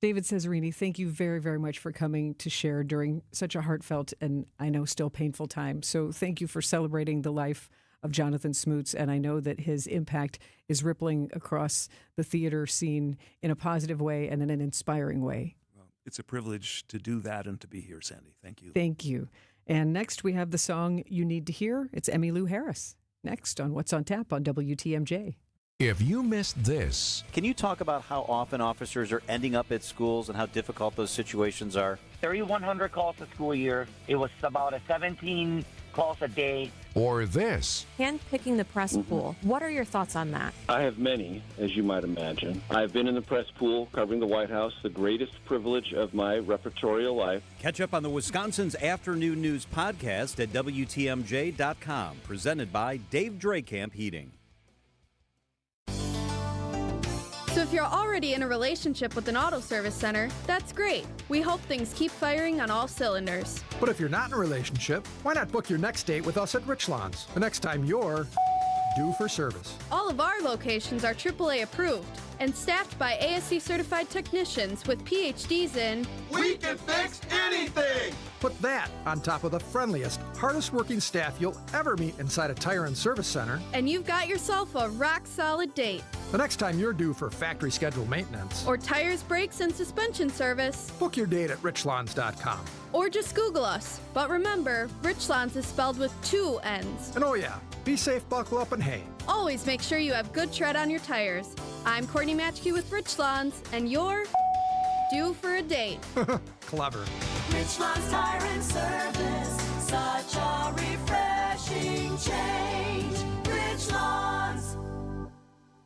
David Cesarini, thank you very, very much for coming to share during such a heartfelt and I know still painful time. So thank you for celebrating the life of Jonathan Smoots, and I know that his impact is rippling across the theater scene in a positive way and in an inspiring way. Well, it's a privilege to do that and to be here, Sandy. Thank you. Thank you. And next we have the song You Need to Hear. It's Emmylou Harris. Next on What's on Tap on WTMJ. If you missed this, can you talk about how often officers are ending up at schools and how difficult those situations are? 3,100 calls a school year. It was about 17 calls a day. Or this. Handpicking the press pool. What are your thoughts on that? I have many, as you might imagine. I've been in the press pool covering the White House, the greatest privilege of my repertorial life. Catch up on the Wisconsin's Afternoon News podcast at WTMJ.com, presented by Dave Draycamp Heating. So if you're already in a relationship with an auto service center, that's great. We hope things keep firing on all cylinders. But if you're not in a relationship, why not book your next date with us at Richlands the next time you're due for service? All of our locations are AAA approved and staffed by ASC certified technicians with PhDs in We can fix anything! Put that on top of the friendliest, hardest working staff you'll ever meet inside a tire and service center. And you've got yourself a rock solid date. The next time you're due for factory scheduled maintenance or tires, brakes, and suspension service, book your date at richlawns.com. Or just Google us. But remember, Richlands is spelled with 2 N's. And oh yeah, be safe, buckle up, and hey, always make sure you have good tread on your tires. I'm Courtney Matchke with Richlands, and you're due for a date. Clever. Richlands Tire and Service, such a refreshing change. Richlands.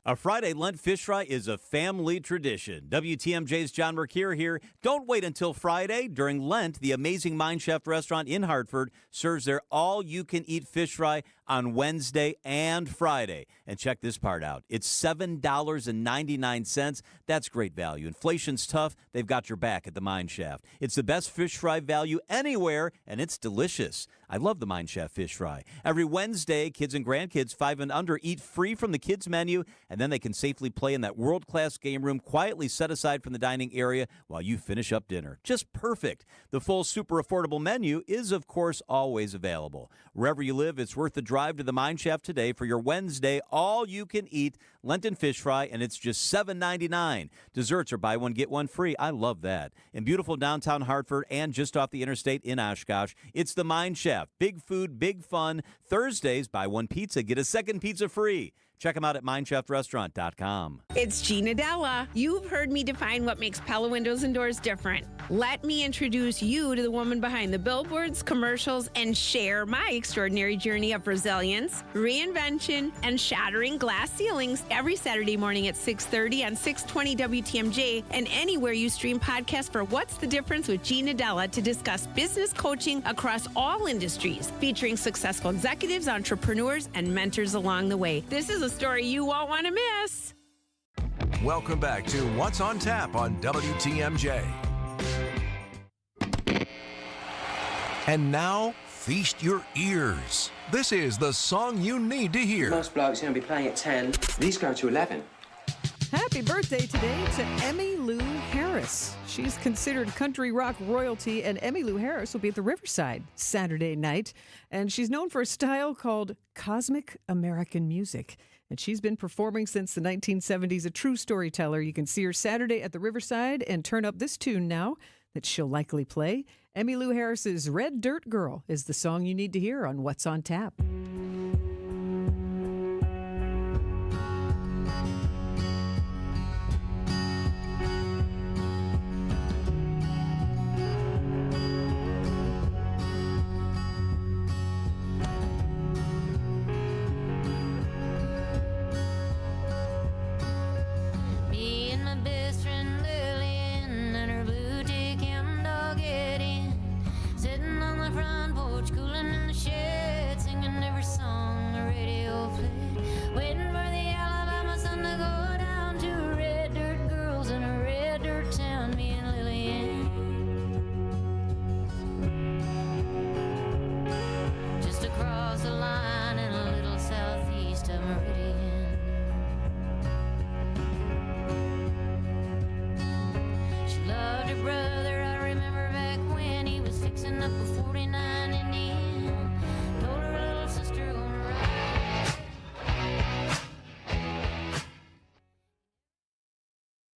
A Friday Lent fish fry is a family tradition. WTMJ's John Mercure here. Don't wait until Friday. During Lent, the amazing Mind Chef restaurant in Hartford serves their all-you-can-eat fish fry on Wednesday and Friday. And check this part out. It's $7.99. That's great value. Inflation's tough. They've got your back at the Mine Shaft. It's the best fish fry value anywhere, and it's delicious. I love the Mine Shaft fish fry. Every Wednesday, kids and grandkids 5 and under eat free from the kids' menu, and then they can safely play in that world-class game room quietly set aside from the dining area while you finish up dinner. Just perfect. The full super affordable menu is, of course, always available. Wherever you live, it's worth the drive to the Mine Shaft today for your Wednesday all-you-can-eat Lenten fish fry, and it's just $7.99. Desserts are buy one, get one free. I love that. In beautiful downtown Hartford and just off the interstate in Oshkosh, it's the Mine Shaft. Big food, big fun. Thursdays, buy one pizza, get a second pizza free. Check them out at mineshaft.restaurant.com. It's Gina Della. You've heard me define what makes Pella Windows and Doors different. Let me introduce you to the woman behind the billboards, commercials, and share my extraordinary journey of resilience, reinvention, and shattering glass ceilings every Saturday morning at 6:30 on 620 WTMJ and anywhere you stream podcasts for What's the Difference with Gina Della to discuss business coaching across all industries, featuring successful executives, entrepreneurs, and mentors along the way. This is a story you won't want to miss. Welcome back to What's on Tap on WTMJ. And now, feast your ears. This is the song you need to hear. Most blokes are going to be playing at 10. These go to 11. Happy birthday today to Emmylou Harris. She's considered country rock royalty, and Emmylou Harris will be at the Riverside Saturday night. And she's known for a style called cosmic American music. And she's been performing since the 1970s, a true storyteller. You can see her Saturday at the Riverside and turn up this tune now that she'll likely play. Emmylou Harris's Red Dirt Girl is the song you need to hear on What's on Tap. Me and my best friend Lillian and her blue tick and dog Eddie, sitting on the front porch, cooling in the shed, singing every song the radio played, waiting for the Alabama sun to go down.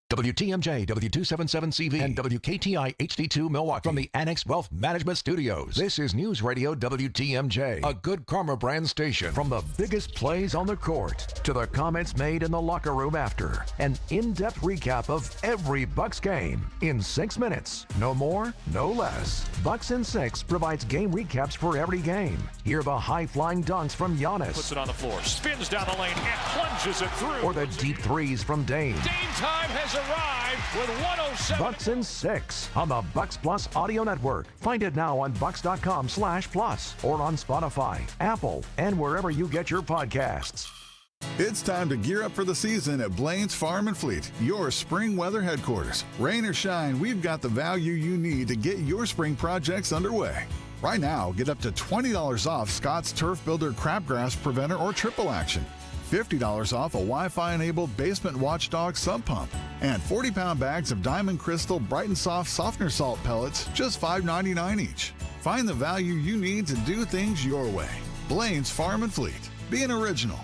WTMJ, W277CV, and WKTI HD2 Milwaukee from the Annex Wealth Management Studios. This is News Radio WTMJ, a Good Karma brand station. From the biggest plays on the court to the comments made in the locker room after, an in-depth recap of every Bucks game in 6 minutes. No more, no less. Bucks in 6 provides game recaps for every game. Hear the high-flying dunks from Giannis. Puts it on the floor, spins down the lane, and plunges it through. Or the deep threes from Dame. Dame time has arrived with 107. Bucks in 6 on the Bucks Plus Audio Network. Find it now on bucks.com/plus or on Spotify, Apple, and wherever you get your podcasts. It's time to gear up for the season at Blaine's Farm and Fleet, your spring weather headquarters. Rain or shine, we've got the value you need to get your spring projects underway. Right now, get up to $20 off Scott's Turf Builder Crabgrass Preventer or Triple Action, $50 off a Wi-Fi-enabled Basement Watchdog sub pump, and 40-pound bags of Diamond Crystal Bright and Soft Softener Salt pellets, just $5.99 each. Find the value you need to do things your way. Blaine's Farm and Fleet. Be an original.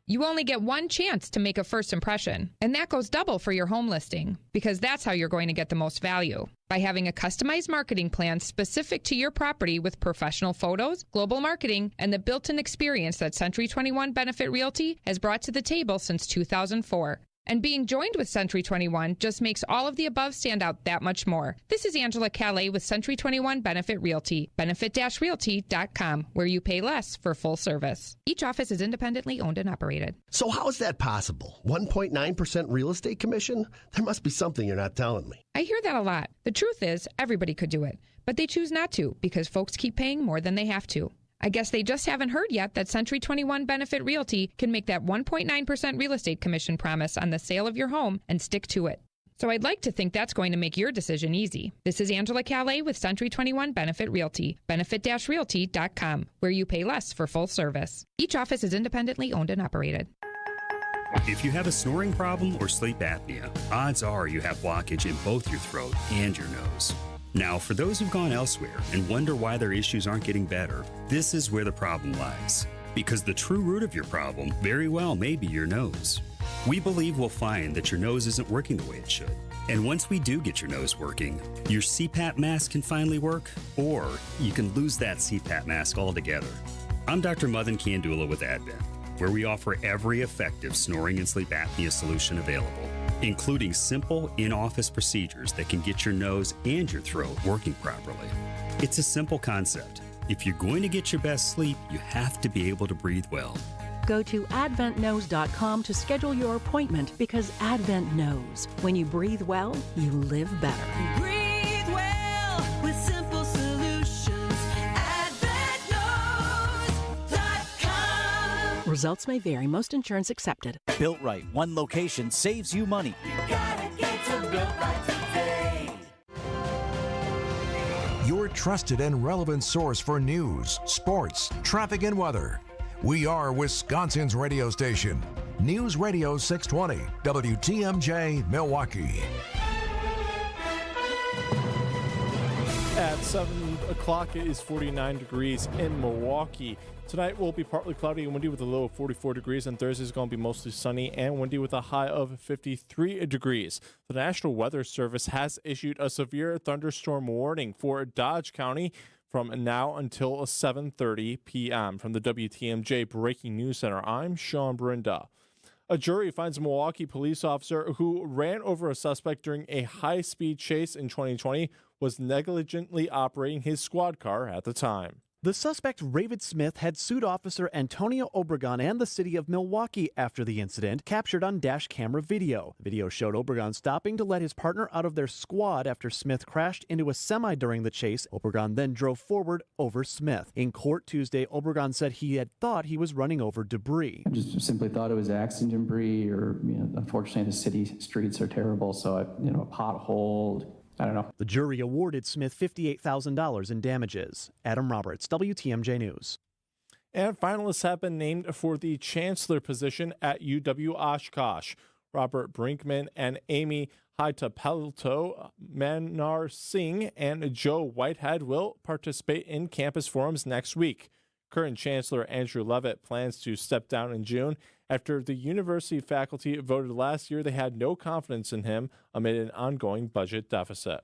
You only get one chance to make a first impression, and that goes double for your home listing, because that's how you're going to get the most value. By having a customized marketing plan specific to your property with professional photos, global marketing, and the built-in experience that Century 21 Benefit Realty has brought to the table since 2004. And being joined with Century 21 just makes all of the above stand out that much more. This is Angela Calais with Century 21 Benefit Realty, benefit-realty.com, where you pay less for full service. Each office is independently owned and operated. So how is that possible? 1.9% real estate commission? There must be something you're not telling me. I hear that a lot. The truth is, everybody could do it, but they choose not to because folks keep paying more than they have to. I guess they just haven't heard yet that Century 21 Benefit Realty can make that 1.9% real estate commission promise on the sale of your home and stick to it. So I'd like to think that's going to make your decision easy. This is Angela Calais with Century 21 Benefit Realty, benefit-realty.com, where you pay less for full service. Each office is independently owned and operated. If you have a snoring problem or sleep apnea, odds are you have blockage in both your throat and your nose. Now, for those who've gone elsewhere and wonder why their issues aren't getting better, this is where the problem lies. Because the true root of your problem very well may be your nose. We believe we'll find that your nose isn't working the way it should. And once we do get your nose working, your CPAP mask can finally work, or you can lose that CPAP mask altogether. I'm Dr. Madan Kandula with Advent, where we offer every effective snoring and sleep apnea solution available, including simple in-office procedures that can get your nose and your throat working properly. It's a simple concept. If you're going to get your best sleep, you have to be able to breathe well. Go to adventknows.com to schedule your appointment, because Advent knows when you breathe well, you live better. Breathe well with simple solutions. AdventKnows.com. Results may vary. Most insurance accepted. Built Right. One location saves you money. Gotta get to Built Right today. Your trusted and relevant source for news, sports, traffic, and weather. We are Wisconsin's radio station. News Radio 620, WTMJ, Milwaukee. At 7 o'clock, it is 49 degrees in Milwaukee. Tonight will be partly cloudy and windy with a low of 44 degrees, and Thursday is going to be mostly sunny and windy with a high of 53 degrees. The National Weather Service has issued a severe thunderstorm warning for Dodge County from now until 7:30 p.m. From the WTMJ Breaking News Center, I'm Sean Brinda. A jury finds a Milwaukee police officer who ran over a suspect during a high-speed chase in 2020 was negligently operating his squad car at the time. The suspect, Ravid Smith, had sued Officer Antonio Obregon and the city of Milwaukee after the incident, captured on dash camera video. The video showed Obregon stopping to let his partner out of their squad after Smith crashed into a semi during the chase. Obregon then drove forward over Smith. In court Tuesday, Obregon said he had thought he was running over debris. I just simply thought it was accident debris, or unfortunately the city streets are terrible, so a pothole. I don't know. The jury awarded Smith $58,000 in damages. Adam Roberts, WTMJ News. And finalists have been named for the chancellor position at UW Oshkosh. Robert Brinkman and Amy Haitapelto, Manar Singh, and Joe Whitehead will participate in campus forums next week. Current Chancellor Andrew Levitt plans to step down in June after the university faculty voted last year they had no confidence in him amid an ongoing budget deficit.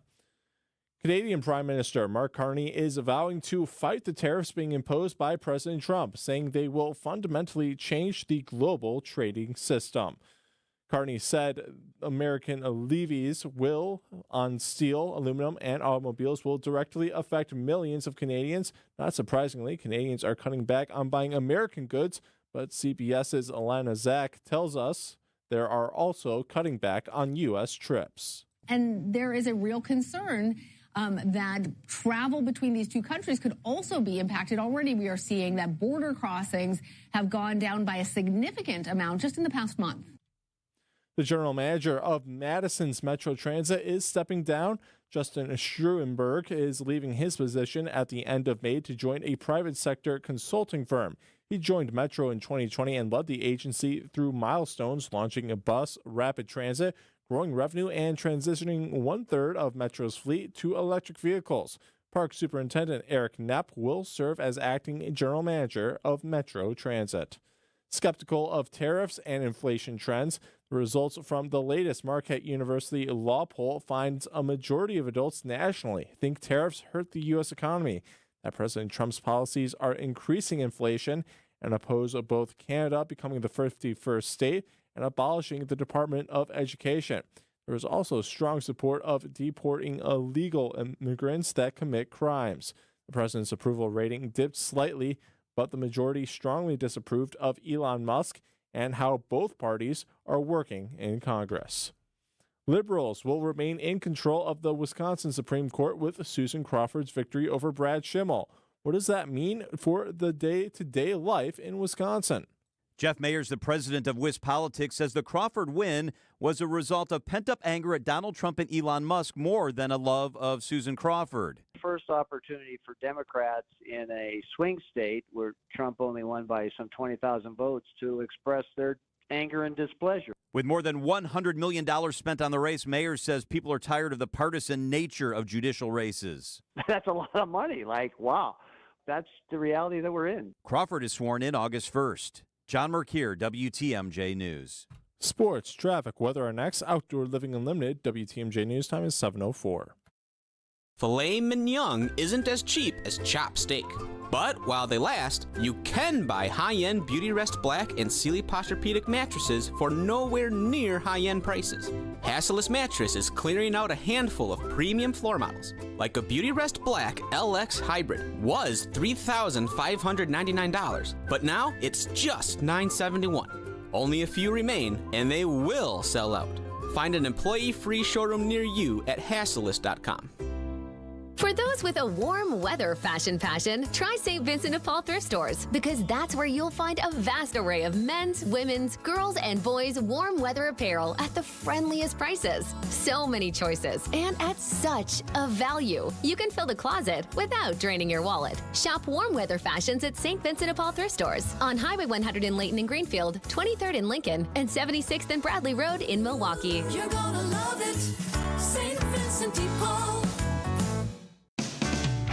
Canadian Prime Minister Mark Carney is vowing to fight the tariffs being imposed by President Trump, saying they will fundamentally change the global trading system. Carney said American levies on steel, aluminum, and automobiles will directly affect millions of Canadians. Not surprisingly, Canadians are cutting back on buying American goods, but CBS's Alana Zak tells us they are also cutting back on U.S. trips. And there is a real concern that travel between these two countries could also be impacted. Already we are seeing that border crossings have gone down by a significant amount just in the past month. The general manager of Madison's Metro Transit is stepping down. Justin Struenberg is leaving his position at the end of May to join a private sector consulting firm. He joined Metro in 2020 and led the agency through milestones, launching a bus, rapid transit, growing revenue, and transitioning 1/3 of Metro's fleet to electric vehicles. Park Superintendent Eric Knepp will serve as acting general manager of Metro Transit. Skeptical of tariffs and inflation trends, the results from the latest Marquette University law poll finds a majority of adults nationally think tariffs hurt the U.S. economy, that President Trump's policies are increasing inflation, and oppose both Canada becoming the 51st state and abolishing the Department of Education. There is also strong support of deporting illegal immigrants that commit crimes. The president's approval rating dipped slightly, but the majority strongly disapproved of Elon Musk and how both parties are working in Congress. Liberals will remain in control of the Wisconsin Supreme Court with Susan Crawford's victory over Brad Schimmel. What does that mean for the day-to-day life in Wisconsin? Jeff Mayers, the president of WisPolitics, says the Crawford win was a result of pent-up anger at Donald Trump and Elon Musk more than a love of Susan Crawford. First opportunity for Democrats in a swing state where Trump only won by some 20,000 votes to express their anger and displeasure. With more than $100 million spent on the race, Mayers says people are tired of the partisan nature of judicial races. That's a lot of money. Wow, that's the reality that we're in. Crawford is sworn in August 1st. John Merkier, WTMJ News. Sports, traffic, weather are next. Outdoor Living Unlimited. WTMJ News time is 7:04. Filet mignon isn't as cheap as chopped steak. But while they last, you can buy high-end Beauty Rest Black and Sealy Posturepedic mattresses for nowhere near high-end prices. Hasseless Mattress is clearing out a handful of premium floor models, like a Beauty Rest Black LX Hybrid was $3,599, but now it's just $971. Only a few remain, and they will sell out. Find an employee-free showroom near you at Hasseless.com. For those with a warm weather fashion, try St. Vincent de Paul thrift stores, because that's where you'll find a vast array of men's, women's, girls, and boys' warm weather apparel at the friendliest prices. So many choices, and at such a value. You can fill the closet without draining your wallet. Shop warm weather fashions at St. Vincent de Paul thrift stores on Highway 100 in Layton and Greenfield, 23rd in Lincoln, and 76th and Bradley Road in Milwaukee. You're gonna love it, St. Vincent de Paul.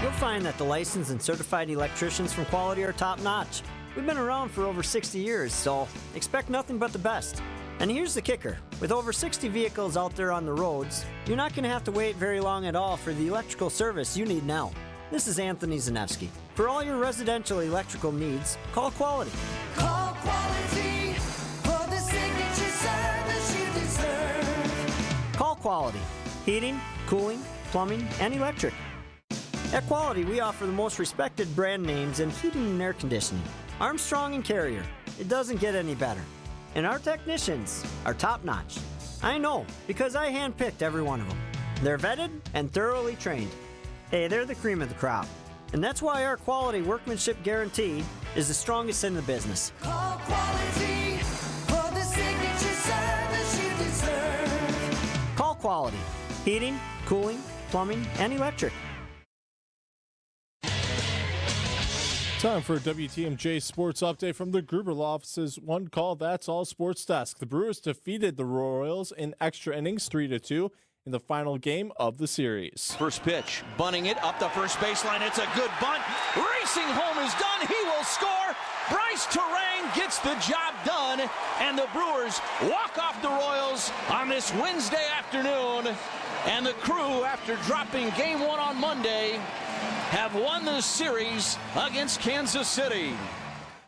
You'll find that the licensed and certified electricians from Quality are top-notch. We've been around for over 60 years, so expect nothing but the best. And here's the kicker. With over 60 vehicles out there on the roads, you're not going to have to wait very long at all for the electrical service you need now. This is Anthony Zanevsky. For all your residential electrical needs, call Quality. Call Quality for the signature service you deserve. Call Quality. Heating, cooling, plumbing, and electric. At Quality, we offer the most respected brand names in heating and air conditioning. Armstrong and Carrier. It doesn't get any better. And our technicians are top-notch. I know, because I handpicked every one of them. They're vetted and thoroughly trained. Hey, they're the cream of the crop. And that's why our quality workmanship guarantee is the strongest in the business. Call Quality for the signature service you deserve. Call Quality. Heating, cooling, plumbing, and electric. Time for WTMJ Sports Update from the Gruber Law Office's One Call That's All Sports Desk. The Brewers defeated the Royals in extra innings 3-2 in the final game of the series. First pitch, bunting it up the first baseline. It's a good bunt. Racing home is done. He will score. Bryce Terang gets the job done, and the Brewers walk off the Royals on this Wednesday afternoon. And the Crew, after dropping Game 1 on Monday, have won the series against Kansas City.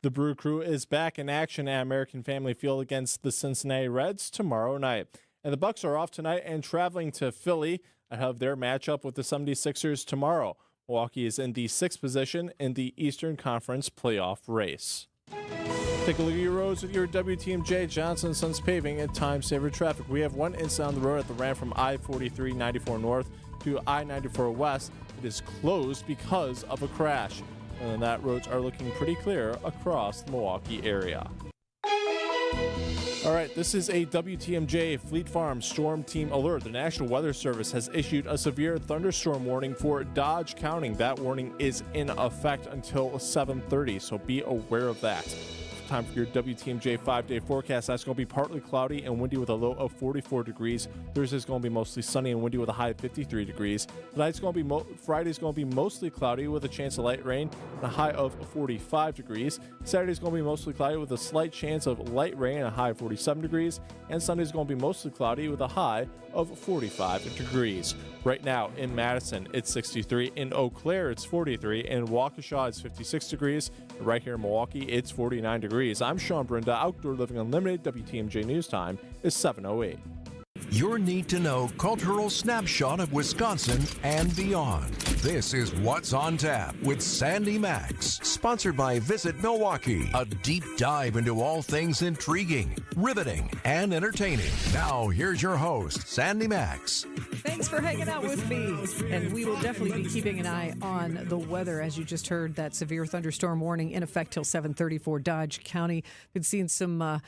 The Brew Crew is back in action at American Family Field against the Cincinnati Reds tomorrow night. And the Bucks are off tonight and traveling to Philly ahead of their matchup with the 76ers tomorrow. Milwaukee is in the 6th position in the Eastern Conference playoff race. Take a look at your roads with your WTMJ Johnson Sons Paving and Time Saver Traffic. We have one incident on the road at the ramp from I-43-94 North to I-94 West. It is closed because of a crash. And that roads are looking pretty clear across the Milwaukee area. All right, this is a WTMJ Fleet Farm Storm Team alert. The National Weather Service has issued a severe thunderstorm warning for Dodge County. That warning is in effect until 7:30, so be aware of that. Time for your WTMJ 5-day forecast. That's going to be partly cloudy and windy with a low of 44 degrees. Thursday's going to be mostly sunny and windy with a high of 53 degrees. Tonight's going to be Friday's going to be mostly cloudy with a chance of light rain and a high of 45 degrees. Saturday's going to be mostly cloudy with a slight chance of light rain and a high of 47 degrees. And Sunday's going to be mostly cloudy with a high of 45 degrees. Right now in Madison, it's 63. In Eau Claire, it's 43. In Waukesha, it's 56 degrees. Right here in Milwaukee, it's 49 degrees. I'm Sean Brenda, Outdoor Living Unlimited. WTMJ News Time is 7:08. Your need-to-know cultural snapshot of Wisconsin and beyond. This is What's on Tap with Sandy Maxx, sponsored by Visit Milwaukee. A deep dive into all things intriguing, riveting, and entertaining. Now, here's your host, Sandy Maxx. Thanks for hanging out with me. And we will definitely be keeping an eye on the weather. As you just heard, that severe thunderstorm warning in effect till 7:30 for Dodge County. Been seeing some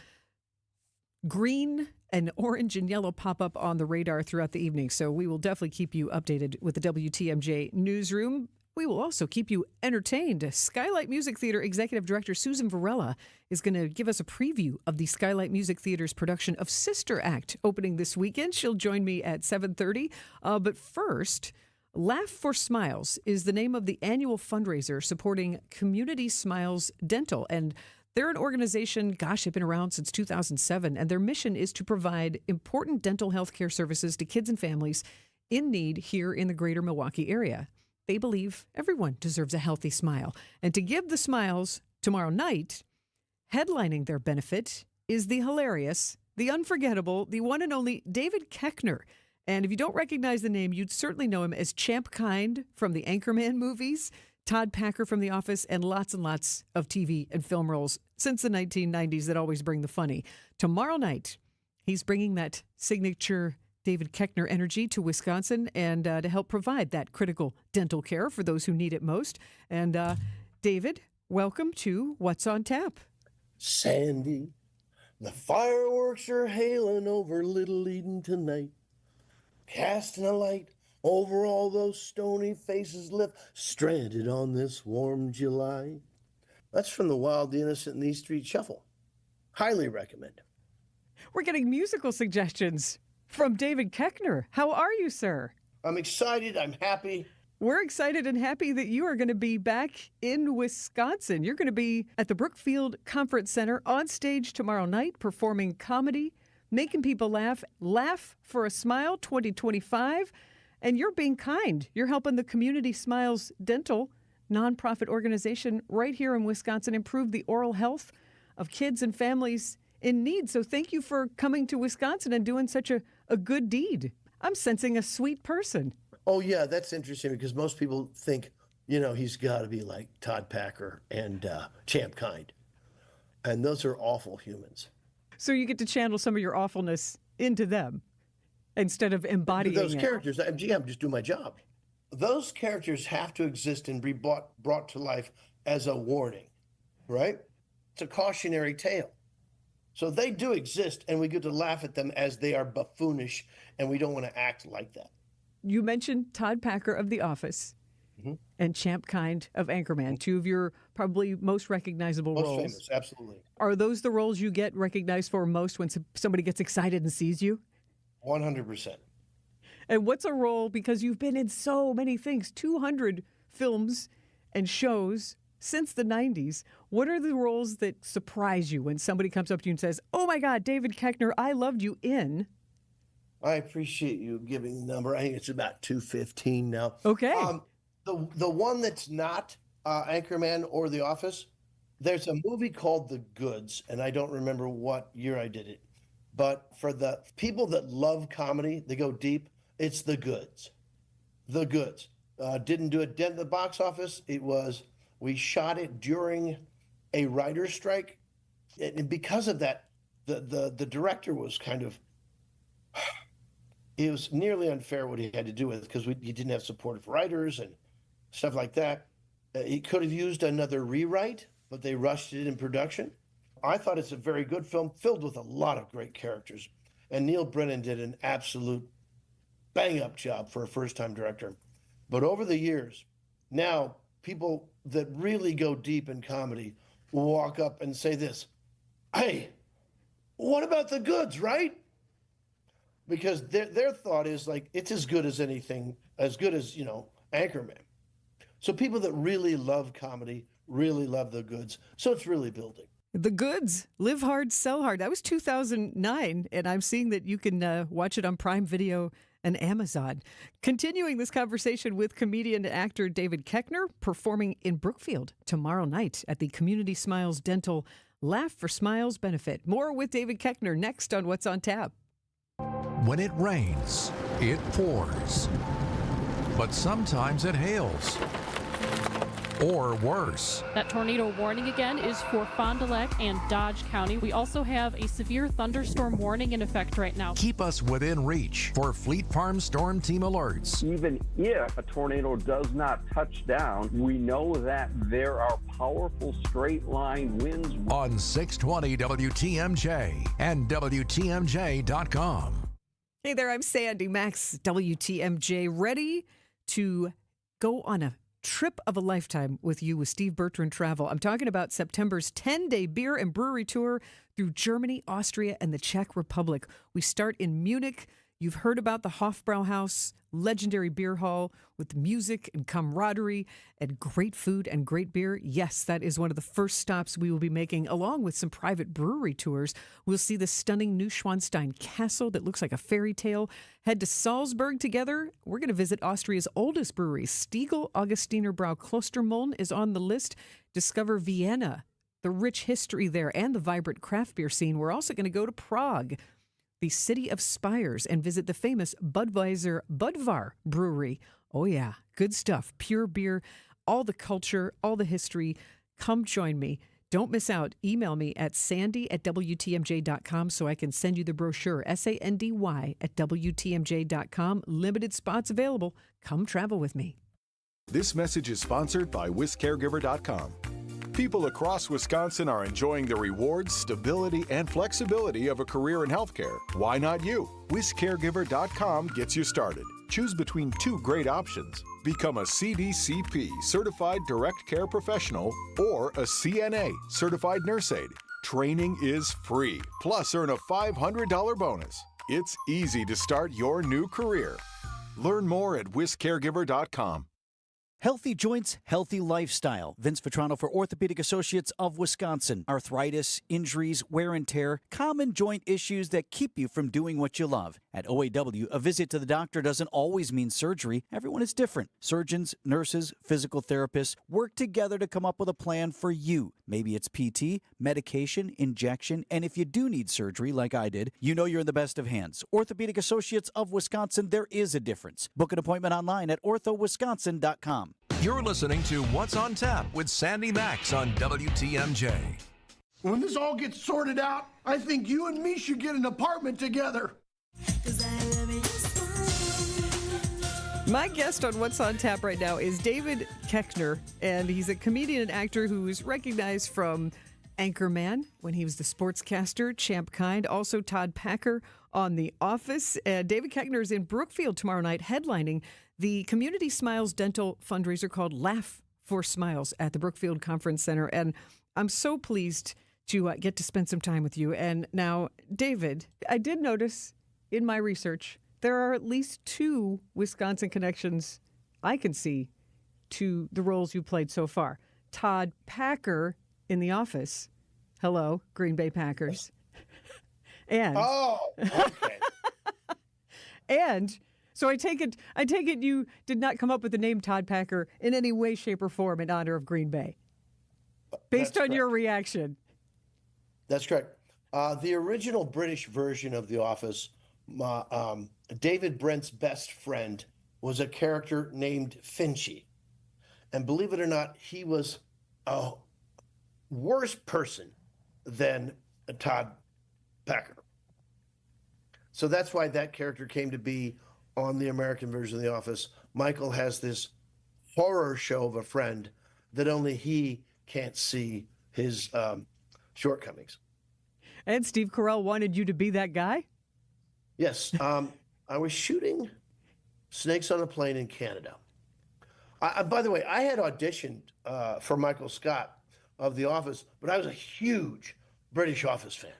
green and orange and yellow pop up on the radar throughout the evening. So we will definitely keep you updated with the WTMJ newsroom. We will also keep you entertained. Skylight Music Theater Executive Director Susan Varela is going to give us a preview of the Skylight Music Theater's production of Sister Act opening this weekend. She'll join me at 7:30. But first, Laugh for Smiles is the name of the annual fundraiser supporting Community Smiles Dental. And they're an organization, they've been around since 2007, and their mission is to provide important dental health care services to kids and families in need here in the greater Milwaukee area. They believe everyone deserves a healthy smile. And to give the smiles tomorrow night, headlining their benefit is the hilarious, the unforgettable, the one and only David Koechner. And if you don't recognize the name, you'd certainly know him as Champ Kind from the Anchorman movies, Todd Packer from The Office, and lots of TV and film roles since the 1990s that always bring the funny. Tomorrow night, he's bringing that signature David Koechner energy to Wisconsin and to help provide that critical dental care for those who need it most. And David, welcome to What's on Tap. Sandy, the fireworks are hailing over Little Eden tonight, casting a light over all those stony faces left stranded on this warm July. That's from the Wild, the Innocent, and the East Street Shuffle. Highly recommend. We're getting musical suggestions from David Koechner. How are you, sir? I'm excited. I'm happy. We're excited and happy that you are going to be back in Wisconsin. You're going to be at the Brookfield Conference Center on stage tomorrow night performing comedy, making people laugh. Laugh for a Smile 2025. And you're being kind. You're helping the Community Smiles Dental nonprofit organization right here in Wisconsin improve the oral health of kids and families in need. So thank you for coming to Wisconsin and doing such a good deed. I'm sensing a sweet person. Oh, yeah, that's interesting because most people think, he's got to be like Todd Packer and Champ Kind. And those are awful humans. So you get to channel some of your awfulness into them instead of embodying those characters. I'm just doing my job. Those characters have to exist and be brought to life as a warning, right? It's a cautionary tale. So they do exist, and we get to laugh at them as they are buffoonish, and we don't want to act like that. You mentioned Todd Packer of The Office and Champ Kind of Anchorman, two of your probably most recognizable roles. Most famous, absolutely. Are those the roles you get recognized for most when somebody gets excited and sees you? 100%. And what's a role, because you've been in so many things, 200 films and shows since the 90s. What are the roles that surprise you when somebody comes up to you and says, oh my God, David Koechner, I loved you in? I appreciate you giving the number. I think it's about 215 now. Okay. The one that's not Anchorman or The Office, there's a movie called The Goods, and I don't remember what year I did it. But for the people that love comedy, they go deep, it's The Goods. The Goods. Didn't do a dent in the box office. We shot it during a writer's strike. And because of that, the director was kind of, it was nearly unfair what he had to do with it because he didn't have supportive writers and stuff like that. He could have used another rewrite, but they rushed it in production. I thought it's a very good film filled with a lot of great characters. And Neil Brennan did an absolute bang-up job for a first-time director. But over the years, now people that really go deep in comedy will walk up and say this, hey, what about The Goods, right? Because their thought is like, it's as good as anything, as good as, Anchorman. So people that really love comedy really love The Goods. So it's really building. The Goods, Live Hard, Sell Hard. That was 2009, and I'm seeing that you can watch it on Prime Video and Amazon. Continuing this conversation with comedian and actor David Koechner, performing in Brookfield tomorrow night at the Community Smiles Dental Laugh for Smiles benefit. More with David Koechner next on What's on Tap. When it rains, it pours. But sometimes it hails. Or worse. That tornado warning again is for Fond du Lac and Dodge County. We also have a severe thunderstorm warning in effect right now. Keep us within reach for Fleet Farm Storm Team alerts. Even if a tornado does not touch down, we know that there are powerful straight line winds. On 620 WTMJ and WTMJ.com. Hey there, I'm Sandy Maxx, WTMJ, ready to go on a trip of a lifetime with you with Steve Bertrand Travel. I'm talking about September's 10-day beer and brewery tour through Germany, Austria, and the Czech Republic. We start in Munich. You've heard about the Hofbrauhaus, legendary beer hall with music and camaraderie and great food and great beer. Yes, that is one of the first stops we will be making, along with some private brewery tours. We'll see the stunning Neuschwanstein Castle that looks like a fairy tale. Head to Salzburg together. We're going to visit Austria's oldest brewery. Stiegl Augustiner Brau Klostermuln is on the list. Discover Vienna, the rich history there, and the vibrant craft beer scene. We're also going to go to Prague, the city of spires, and visit the famous Budweiser Budvar Brewery. Oh yeah, good stuff. Pure beer, all the culture, all the history. Come join me. Don't miss out. Email me at sandy@WTMJ.com so I can send you the brochure. SANDY@WTMJ.com. Limited spots available. Come travel with me. This message is sponsored by WisCaregiver.com. People across Wisconsin are enjoying the rewards, stability, and flexibility of a career in healthcare. Why not you? WisCaregiver.com gets you started. Choose between two great options. Become a CDCP, Certified Direct Care Professional, or a CNA, Certified Nurse Aide. Training is free, plus earn a $500 bonus. It's easy to start your new career. Learn more at WisCaregiver.com. Healthy joints, healthy lifestyle. Vince Vitrano for Orthopedic Associates of Wisconsin. Arthritis, injuries, wear and tear, common joint issues that keep you from doing what you love. At OAW, a visit to the doctor doesn't always mean surgery. Everyone is different. Surgeons, nurses, physical therapists work together to come up with a plan for you. Maybe it's PT, medication, injection, and if you do need surgery like I did, you know you're in the best of hands. Orthopedic Associates of Wisconsin, there is a difference. Book an appointment online at orthowisconsin.com. You're listening to What's on Tap with Sandy Maxx on WTMJ. When this all gets sorted out, I think you and me should get an apartment together. My guest on What's on Tap right now is David Koechner, and he's a comedian and actor who is recognized from Anchorman when he was the sportscaster, Champ Kind, also Todd Packer on The Office. David Koechner is in Brookfield tomorrow night headlining the Community Smiles Dental fundraiser called Laugh for Smiles at the Brookfield Conference Center. And I'm so pleased to get to spend some time with you. And now, David, I did notice in my research there are at least 2 Wisconsin connections I can see to the roles you played so far. Todd Packer in The Office. Hello, Green Bay Packers. And okay. and so I take it you did not come up with the name Todd Packer in any way, shape, or form in honor of Green Bay. Based on your reaction. That's correct. The original British version of The Office, David Brent's best friend was a character named Finchy. And believe it or not, he was a worse person than Todd Packer. So that's why that character came to be on the American version of The Office. Michael has this horror show of a friend that only he can't see his shortcomings. And Steve Carell wanted you to be that guy? Yes. I was shooting Snakes on a Plane in Canada. By the way, I had auditioned for Michael Scott of The Office, but I was a huge British Office fan.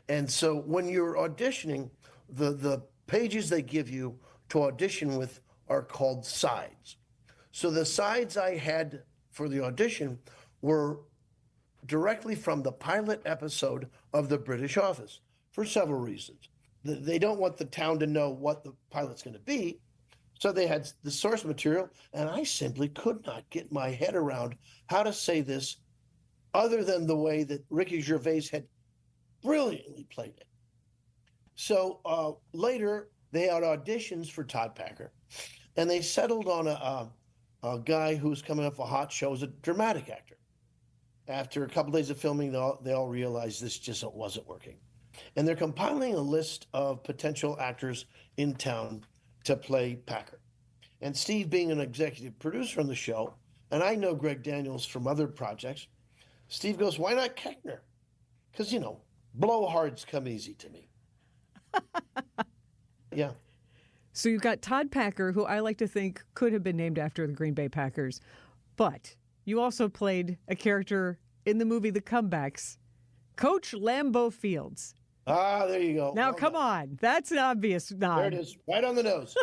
And so when you're auditioning, the pages they give you to audition with are called sides. So the sides I had for the audition were directly from the pilot episode of the British Office for several reasons. They don't want the town to know what the pilot's going to be, so they had the source material, and I simply could not get my head around how to say this other than the way that Ricky Gervais had brilliantly played it. So later, they had auditions for Todd Packer, and they settled on a guy who was coming off a hot show as a dramatic actor. After a couple days of filming, they all realized this just wasn't working. And they're compiling a list of potential actors in town to play Packer. And Steve, being an executive producer on the show, and I know Greg Daniels from other projects, Steve goes, why not Keckner? Because, blowhards come easy to me. Yeah. So you've got Todd Packer, who I like to think could have been named after the Green Bay Packers. But you also played a character in the movie The Comebacks, Coach Lambeau Fields. There you go. Now, come on. That's an obvious nod. There it is, right on the nose.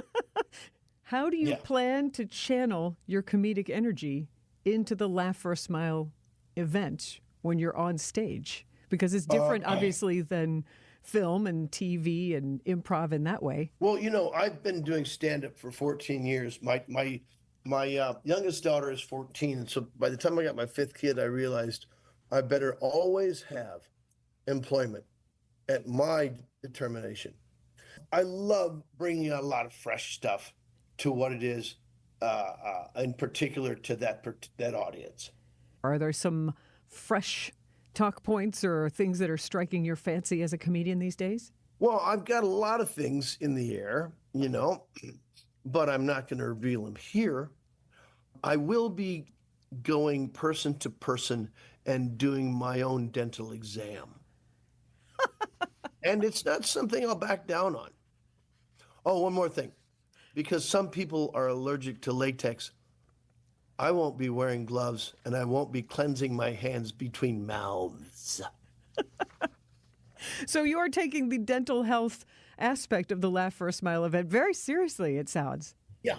How do you plan to channel your comedic energy into the Laugh for a Smile event when you're on stage? Because it's different, obviously, than film and TV and improv in that way. Well, I've been doing stand-up for 14 years. My youngest daughter is 14, and so by the time I got my 5th kid, I realized I better always have employment at my determination. I love bringing out a lot of fresh stuff to what it is, in particular to that audience. Are there some fresh talk points or things that are striking your fancy as a comedian these days? Well, I've got a lot of things in the air, but I'm not going to reveal them here. I will be going person to person and doing my own dental exam. And it's not something I'll back down on. Oh, one more thing. Because some people are allergic to latex, I won't be wearing gloves and I won't be cleansing my hands between mouths. So you are taking the dental health aspect of the Laugh for a Smile event very seriously, it sounds. Yeah.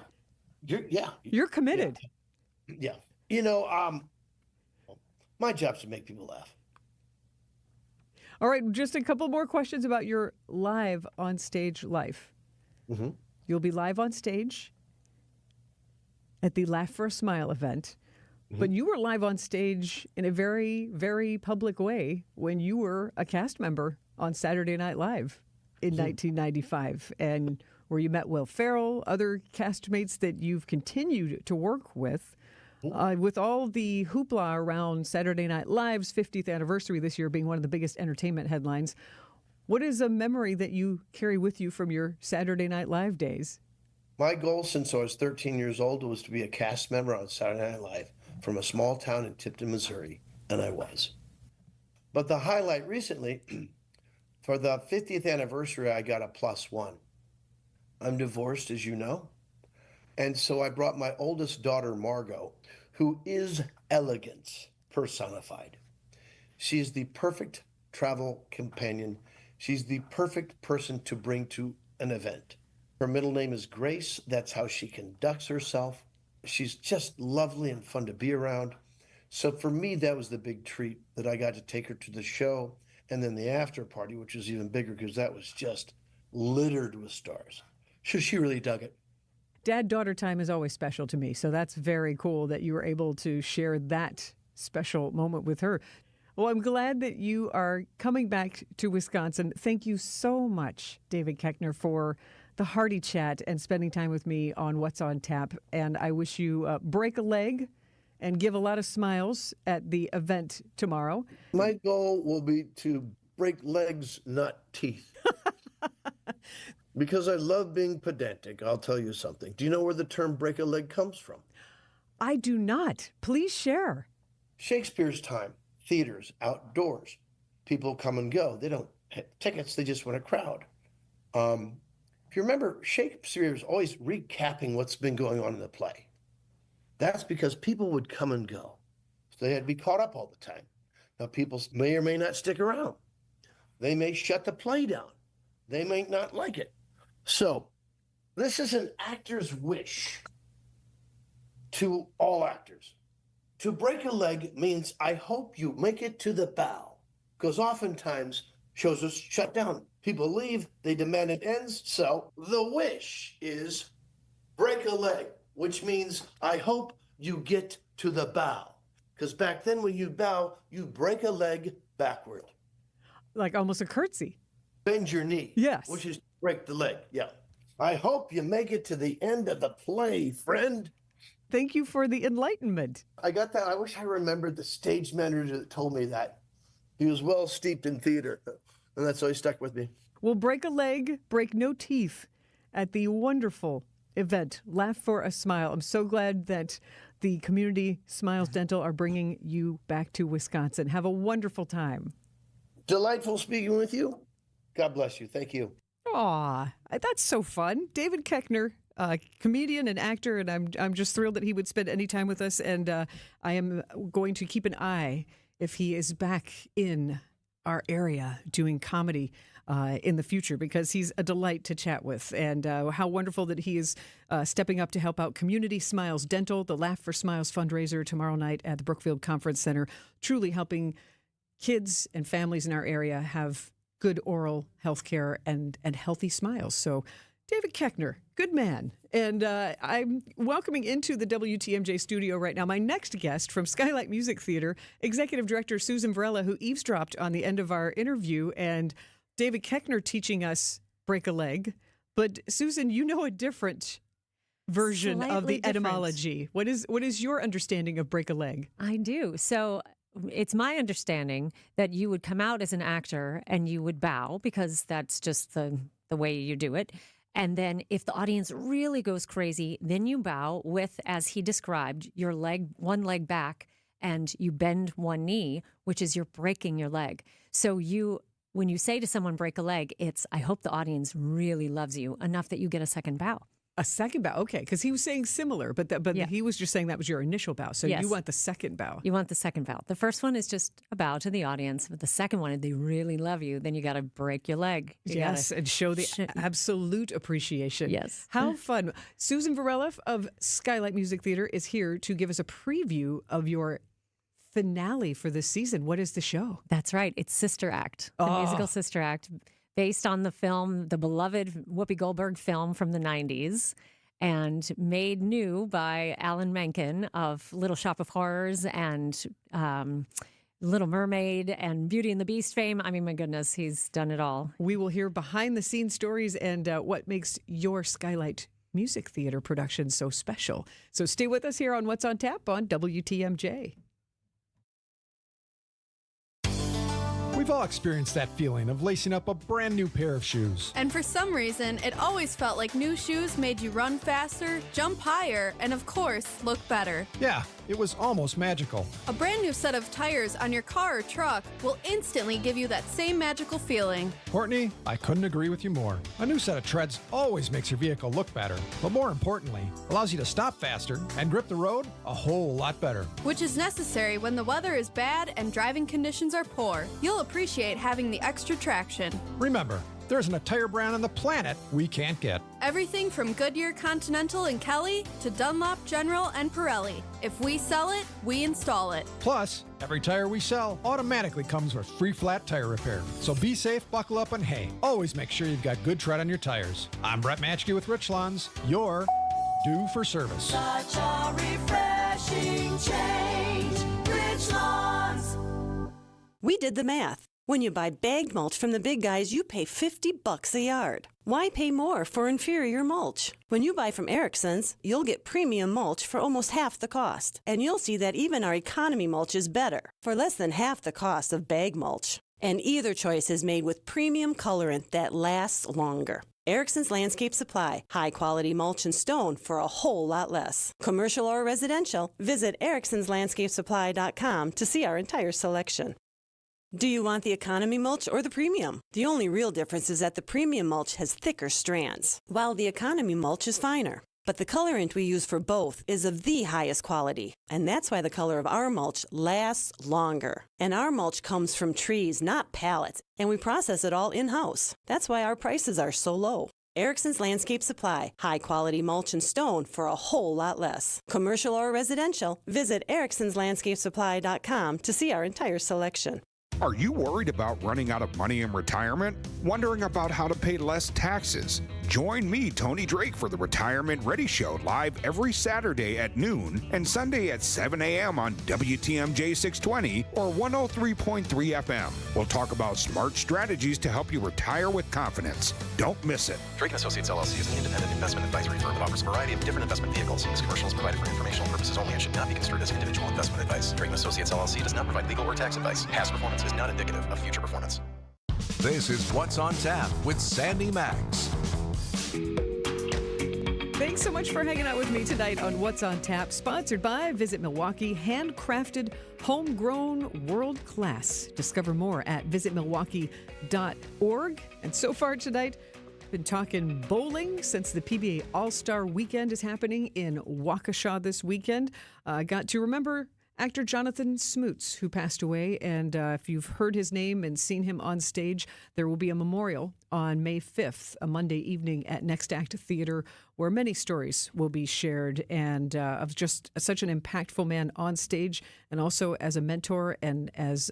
You're committed. Yeah. My job's to make people laugh. All right, just a couple more questions about your live on stage life. Mm-hmm. You'll be live on stage at the Laugh for a Smile event, but you were live on stage in a very, very public way when you were a cast member on Saturday Night Live in 1995, and where you met Will Ferrell, other castmates that you've continued to work with. With all the hoopla around Saturday Night Live's 50th anniversary this year being one of the biggest entertainment headlines, what is a memory that you carry with you from your Saturday Night Live days? My goal since I was 13 years old was to be a cast member on Saturday Night Live from a small town in Tipton, Missouri, and I was. But the highlight recently, for the 50th anniversary, I got a +1. I'm divorced, as you know, and so I brought my oldest daughter, Margot, who is elegance personified. She is the perfect travel companion. She's the perfect person to bring to an event. Her middle name is Grace. That's how she conducts herself. She's just lovely and fun to be around. So for me, that was the big treat that I got to take her to the show and then the after party, which was even bigger because that was just littered with stars. So she really dug it. Dad-daughter time is always special to me, so that's very cool that you were able to share that special moment with her. Well, I'm glad that you are coming back to Wisconsin. Thank you so much, David Koechner, for the hearty chat and spending time with me on What's on Tap. And I wish you break a leg and give a lot of smiles at the event tomorrow. My goal will be to break legs, not teeth. Because I love being pedantic, I'll tell you something. Do you know where the term break a leg comes from? I do not. Please share. Shakespeare's time, theaters, outdoors. People come and go. They don't have tickets, they just want a crowd. If you remember, Shakespeare was always recapping what's been going on in the play. That's because people would come and go. So they had to be caught up all the time. Now, people may or may not stick around. They may shut the play down. They may not like it. So this is an actor's wish to all actors. To break a leg means I hope you make it to the bow, because oftentimes shows are shut down. People leave, they demand it ends. So the wish is break a leg, which means I hope you get to the bow. Because back then when you bow, you break a leg backward. Like almost a curtsy. Bend your knee. Yes. Which is break the leg. Yeah. I hope you make it to the end of the play, friend. Thank you for the enlightenment. I got that. I wish I remembered the stage manager that told me that. He was well steeped in theater, and that's always stuck with me. We'll break a leg, break no teeth at the wonderful event, Laugh for a Smile. I'm so glad that the Community Smiles Dental are bringing you back to Wisconsin. Have a wonderful time. Delightful speaking with you. God bless you. Thank you. Aw, that's so fun. David Koechner, comedian and actor, and I'm just thrilled that he would spend any time with us. And I am going to keep an eye if he is back in our area doing comedy in the future, because he's a delight to chat with. And how wonderful that he is stepping up to help out Community Smiles Dental, the Laugh for Smiles fundraiser tomorrow night at the Brookfield Conference Center, truly helping kids and families in our area have good oral health care and healthy smiles. So David Koechner, good man. And I'm welcoming into the WTMJ studio right now my next guest from Skylight Music Theater, Executive Director Susan Varela, who eavesdropped on the end of our interview, and David Koechner teaching us break a leg. But Susan, you know a different version of the etymology. What is your understanding of break a leg? I do. So it's my understanding that you would come out as an actor and you would bow, because that's just the way you do it. And then if the audience really goes crazy, then you bow with, as he described, your leg, one leg back, and you bend one knee, which is you're breaking your leg. So when you say to someone, break a leg, it's, I hope the audience really loves you enough that you get a second bow. A second bow, okay, because he was saying similar, but yeah. He was just saying that was your initial bow, so yes. You want the second bow. You want the second bow. The first one is just a bow to the audience, but the second one, if they really love you, then you got to break your leg. Yes, and show the absolute appreciation. Yes. How fun. Susan Varela of Skylight Music Theater is here to give us a preview of your finale for this season. What is the show? That's right. It's Sister Act, the musical Sister Act, based on the film, the beloved Whoopi Goldberg film from the 90s, and made new by Alan Menken of Little Shop of Horrors and Little Mermaid and Beauty and the Beast fame. I mean, my goodness, he's done it all. We will hear behind-the-scenes stories and what makes your Skylight Music Theater production so special. So stay with us here on What's on Tap on WTMJ. We've all experienced that feeling of lacing up a brand new pair of shoes. And for some reason, it always felt like new shoes made you run faster, jump higher, and of course, look better. Yeah, it was almost magical. A brand new set of tires on your car or truck will instantly give you that same magical feeling. Courtney, I couldn't agree with you more. A new set of treads always makes your vehicle look better, but more importantly, allows you to stop faster and grip the road a whole lot better. Which is necessary when the weather is bad and driving conditions are poor. You'll appreciate having the extra traction. Remember, there isn't a tire brand on the planet we can't get. Everything from Goodyear, Continental, and Kelly to Dunlop, General, and Pirelli. If we sell it, we install it. Plus, every tire we sell automatically comes with free flat tire repair. So be safe, buckle up, and hey, always make sure you've got good tread on your tires. I'm Brett Matchke with Richlands. You're due for service. Such a refreshing change. Richlands. We did the math. When you buy bagged mulch from the big guys, you pay $50 a yard. Why pay more for inferior mulch? When you buy from Erickson's, you'll get premium mulch for almost half the cost. And you'll see that even our economy mulch is better, for less than half the cost of bag mulch. And either choice is made with premium colorant that lasts longer. Erickson's Landscape Supply, high-quality mulch and stone for a whole lot less. Commercial or residential, visit ericksonslandscapesupply.com to see our entire selection. Do you want the economy mulch or the premium? The only real difference is that the premium mulch has thicker strands, while the economy mulch is finer. But the colorant we use for both is of the highest quality, and that's why the color of our mulch lasts longer. And our mulch comes from trees, not pallets, and we process it all in-house. That's why our prices are so low. Erickson's Landscape Supply, high-quality mulch and stone for a whole lot less. Commercial or residential, visit ericksonslandscapesupply.com to see our entire selection. Are you worried about running out of money in retirement? Wondering about how to pay less taxes? Join me, Tony Drake, for the Retirement Ready Show live every Saturday at noon and Sunday at 7 a.m. on WTMJ 620 or 103.3 FM. We'll talk about smart strategies to help you retire with confidence. Don't miss it. Drake & Associates LLC is an independent investment advisory firm that offers a variety of different investment vehicles. This commercial is provided for informational purposes only and should not be construed as individual investment advice. Drake & Associates LLC does not provide legal or tax advice. Past performance is not indicative of future performance. This is What's on Tap with Sandy Maxx. Thanks so much for hanging out with me tonight on What's on Tap, sponsored by Visit Milwaukee, handcrafted, homegrown, world class. Discover more at visitmilwaukee.org. And so far tonight, been talking bowling since the PBA All-Star Weekend is happening in Waukesha this weekend. Got to remember actor Jonathan Smoots, who passed away, and if you've heard his name and seen him on stage, there will be a memorial on May 5th, a Monday evening at Next Act Theater, where many stories will be shared, and of just such an impactful man on stage, and also as a mentor and as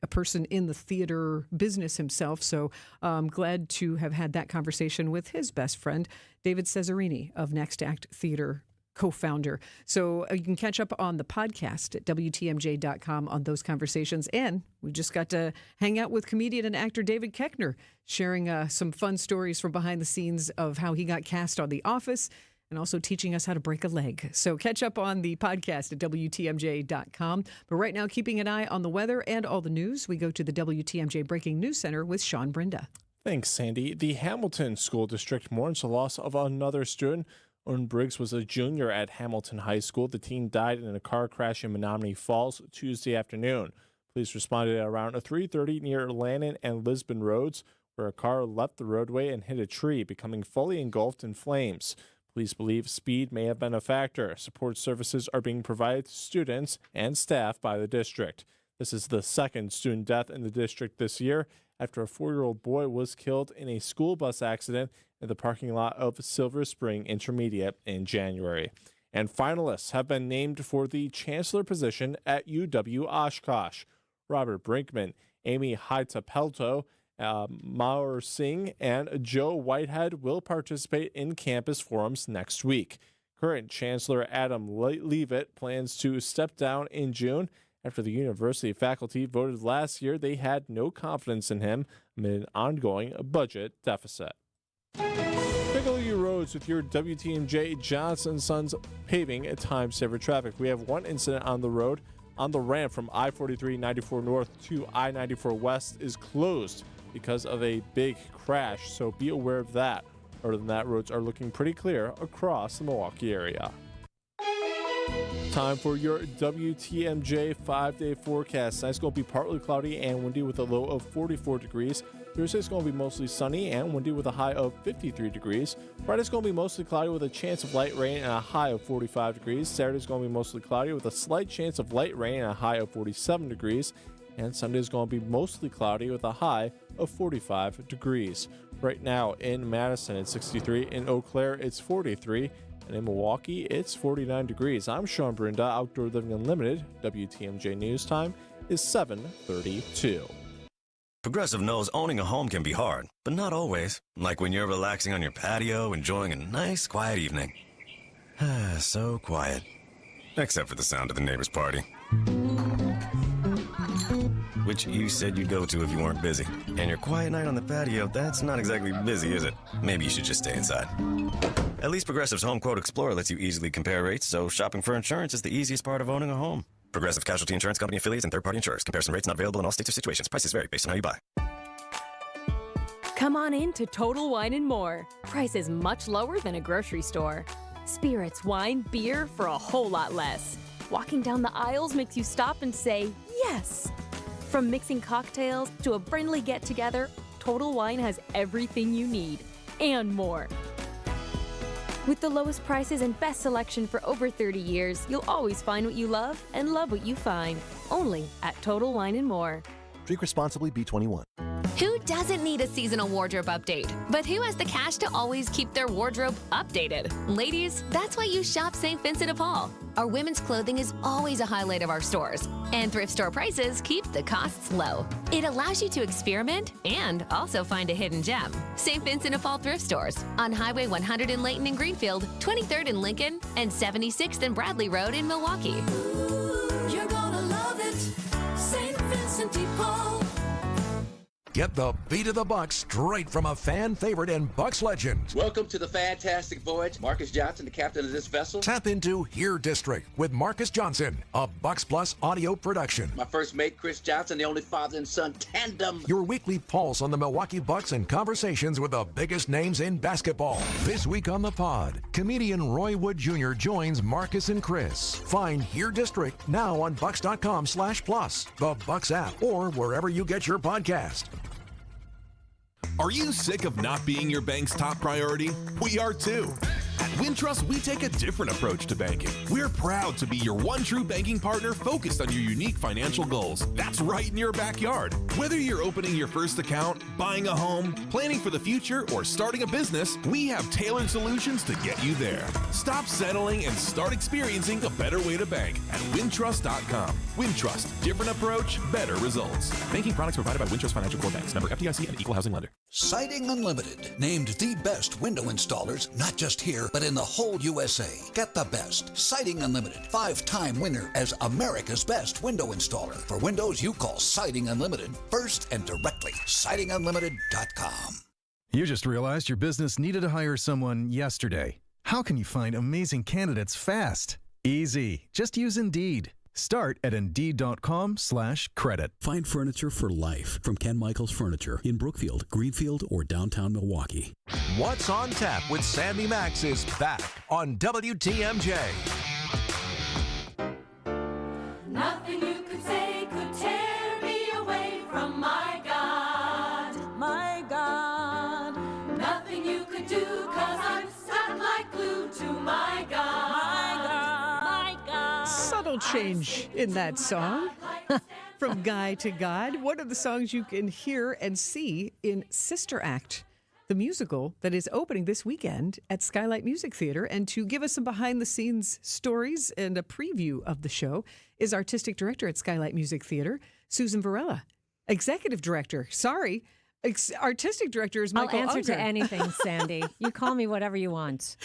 a person in the theater business himself. So I'm glad to have had that conversation with his best friend, David Cesarini of Next Act Theater, co-founder. So you can catch up on the podcast at WTMJ.com on those conversations. And we just got to hang out with comedian and actor David Koechner, sharing some fun stories from behind the scenes of how he got cast on The Office and also teaching us how to break a leg. So catch up on the podcast at WTMJ.com. But right now, keeping an eye on the weather and all the news, we go to the WTMJ Breaking News Center with Sean Brinda. Thanks, Sandy. The Hamilton School District mourns the loss of another student. Owen Briggs was a junior at Hamilton High School. The teen died in a car crash in Menominee Falls Tuesday afternoon. Police responded at around 3:30 near Lannon and Lisbon Roads, where a car left the roadway and hit a tree, becoming fully engulfed in flames. Police believe speed may have been a factor. Support services are being provided to students and staff by the district. This is the second student death in the district this year, after a 4-year-old boy was killed in a school bus accident in the parking lot of Silver Spring Intermediate in January. And finalists have been named for the chancellor position at UW Oshkosh. Robert Brinkman, Amy Haitapelto, Maur Singh, and Joe Whitehead will participate in campus forums next week. Current Chancellor Adam Leavitt plans to step down in June after the university faculty voted last year they had no confidence in him amid an ongoing budget deficit. Take a look at your roads with your WTMJ Johnson Sons paving time saver traffic. We have one incident on the road. On the ramp from I-43-94 North to I-94 West is closed because of a big crash, so be aware of that. Other than that, roads are looking pretty clear across the Milwaukee area. Time for your WTMJ 5-day forecast. Tonight's going to be partly cloudy and windy with a low of 44 degrees. Thursday's going to be mostly sunny and windy with a high of 53 degrees. Friday's going to be mostly cloudy with a chance of light rain and a high of 45 degrees. Saturday's going to be mostly cloudy with a slight chance of light rain and a high of 47 degrees. and Sunday is going to be mostly cloudy with a high of 45 degrees. Right now in Madison, it's 63. In Eau Claire, it's 43. And in Milwaukee, it's 49 degrees. I'm Sean Brinda, Outdoor Living Unlimited. WTMJ News Time is 7:32. Progressive knows owning a home can be hard, but not always. Like when you're relaxing on your patio, enjoying a nice, quiet evening. So quiet. Except for the sound of the neighbor's party. Which you said you'd go to if you weren't busy. And your quiet night on the patio, that's not exactly busy, is it? Maybe you should just stay inside. At least Progressive's Home Quote Explorer lets you easily compare rates, so shopping for insurance is the easiest part of owning a home. Progressive Casualty Insurance Company affiliates and third-party insurers. Comparison rates not available in all states or situations. Prices vary based on how you buy. Come on in to Total Wine & More. Prices much lower than a grocery store. Spirits, wine, beer for a whole lot less. Walking down the aisles makes you stop and say, yes! From mixing cocktails to a friendly get-together, Total Wine has everything you need and more. With the lowest prices and best selection for over 30 years, you'll always find what you love and love what you find. Only at Total Wine & More. Drink responsibly, B21. Who doesn't need a seasonal wardrobe update? But who has the cash to always keep their wardrobe updated? Ladies, that's why you shop St. Vincent de Paul. Our women's clothing is always a highlight of our stores, and thrift store prices keep the costs low. It allows you to experiment and also find a hidden gem. St. Vincent de Paul thrift stores on Highway 100 in Layton and Greenfield, 23rd in Lincoln, and 76th and Bradley Road in Milwaukee. You're gonna love it, St. Vincent de Paul. Get the beat of the Bucks straight from a fan favorite and Bucks legend. Welcome to the fantastic voyage. Marcus Johnson, the captain of this vessel. Tap into Here District with Marcus Johnson, a Bucks Plus audio production. My first mate, Chris Johnson, the only father and son tandem. Your weekly pulse on the Milwaukee Bucks and conversations with the biggest names in basketball. This week on the pod, comedian Roy Wood Jr. joins Marcus and Chris. Find Here District now on Bucks.com/plus, the Bucks app, or wherever you get your podcast. Are you sick of not being your bank's top priority? We are too. At Wintrust, we take a different approach to banking. We're proud to be your one true banking partner focused on your unique financial goals. That's right in your backyard. Whether you're opening your first account, buying a home, planning for the future, or starting a business, we have tailored solutions to get you there. Stop settling and start experiencing a better way to bank at Wintrust.com. Wintrust, different approach, better results. Banking products provided by Wintrust Financial Corp Banks, member FDIC and equal housing lender. Siding Unlimited, named the best window installers, not just here, but in the whole USA. Get the best. Siding Unlimited, 5-time winner as America's best window installer. For windows you call Siding Unlimited first and directly. SidingUnlimited.com. You just realized your business needed to hire someone yesterday. How can you find amazing candidates fast? Easy. Just use Indeed. Start at Indeed.com/credit. Find furniture for life from Ken Michaels Furniture in Brookfield, Greenfield, or downtown Milwaukee. What's on Tap with Sandy Maxx is back on WTMJ. Nothing you could say could tear me away from my God. My God. Nothing you could do, 'cause I'm stuck like glue to my God. My God. My God. Subtle change in that song. From Guy to God, one of the songs you can hear and see in Sister Act, the musical that is opening this weekend at Skylight Music Theater. And to give us some behind-the-scenes stories and a preview of the show is artistic director at Skylight Music Theater, Susan Varela. Executive director, artistic director is Michael I'll answer Unger. to anything, Sandy. You call me whatever you want.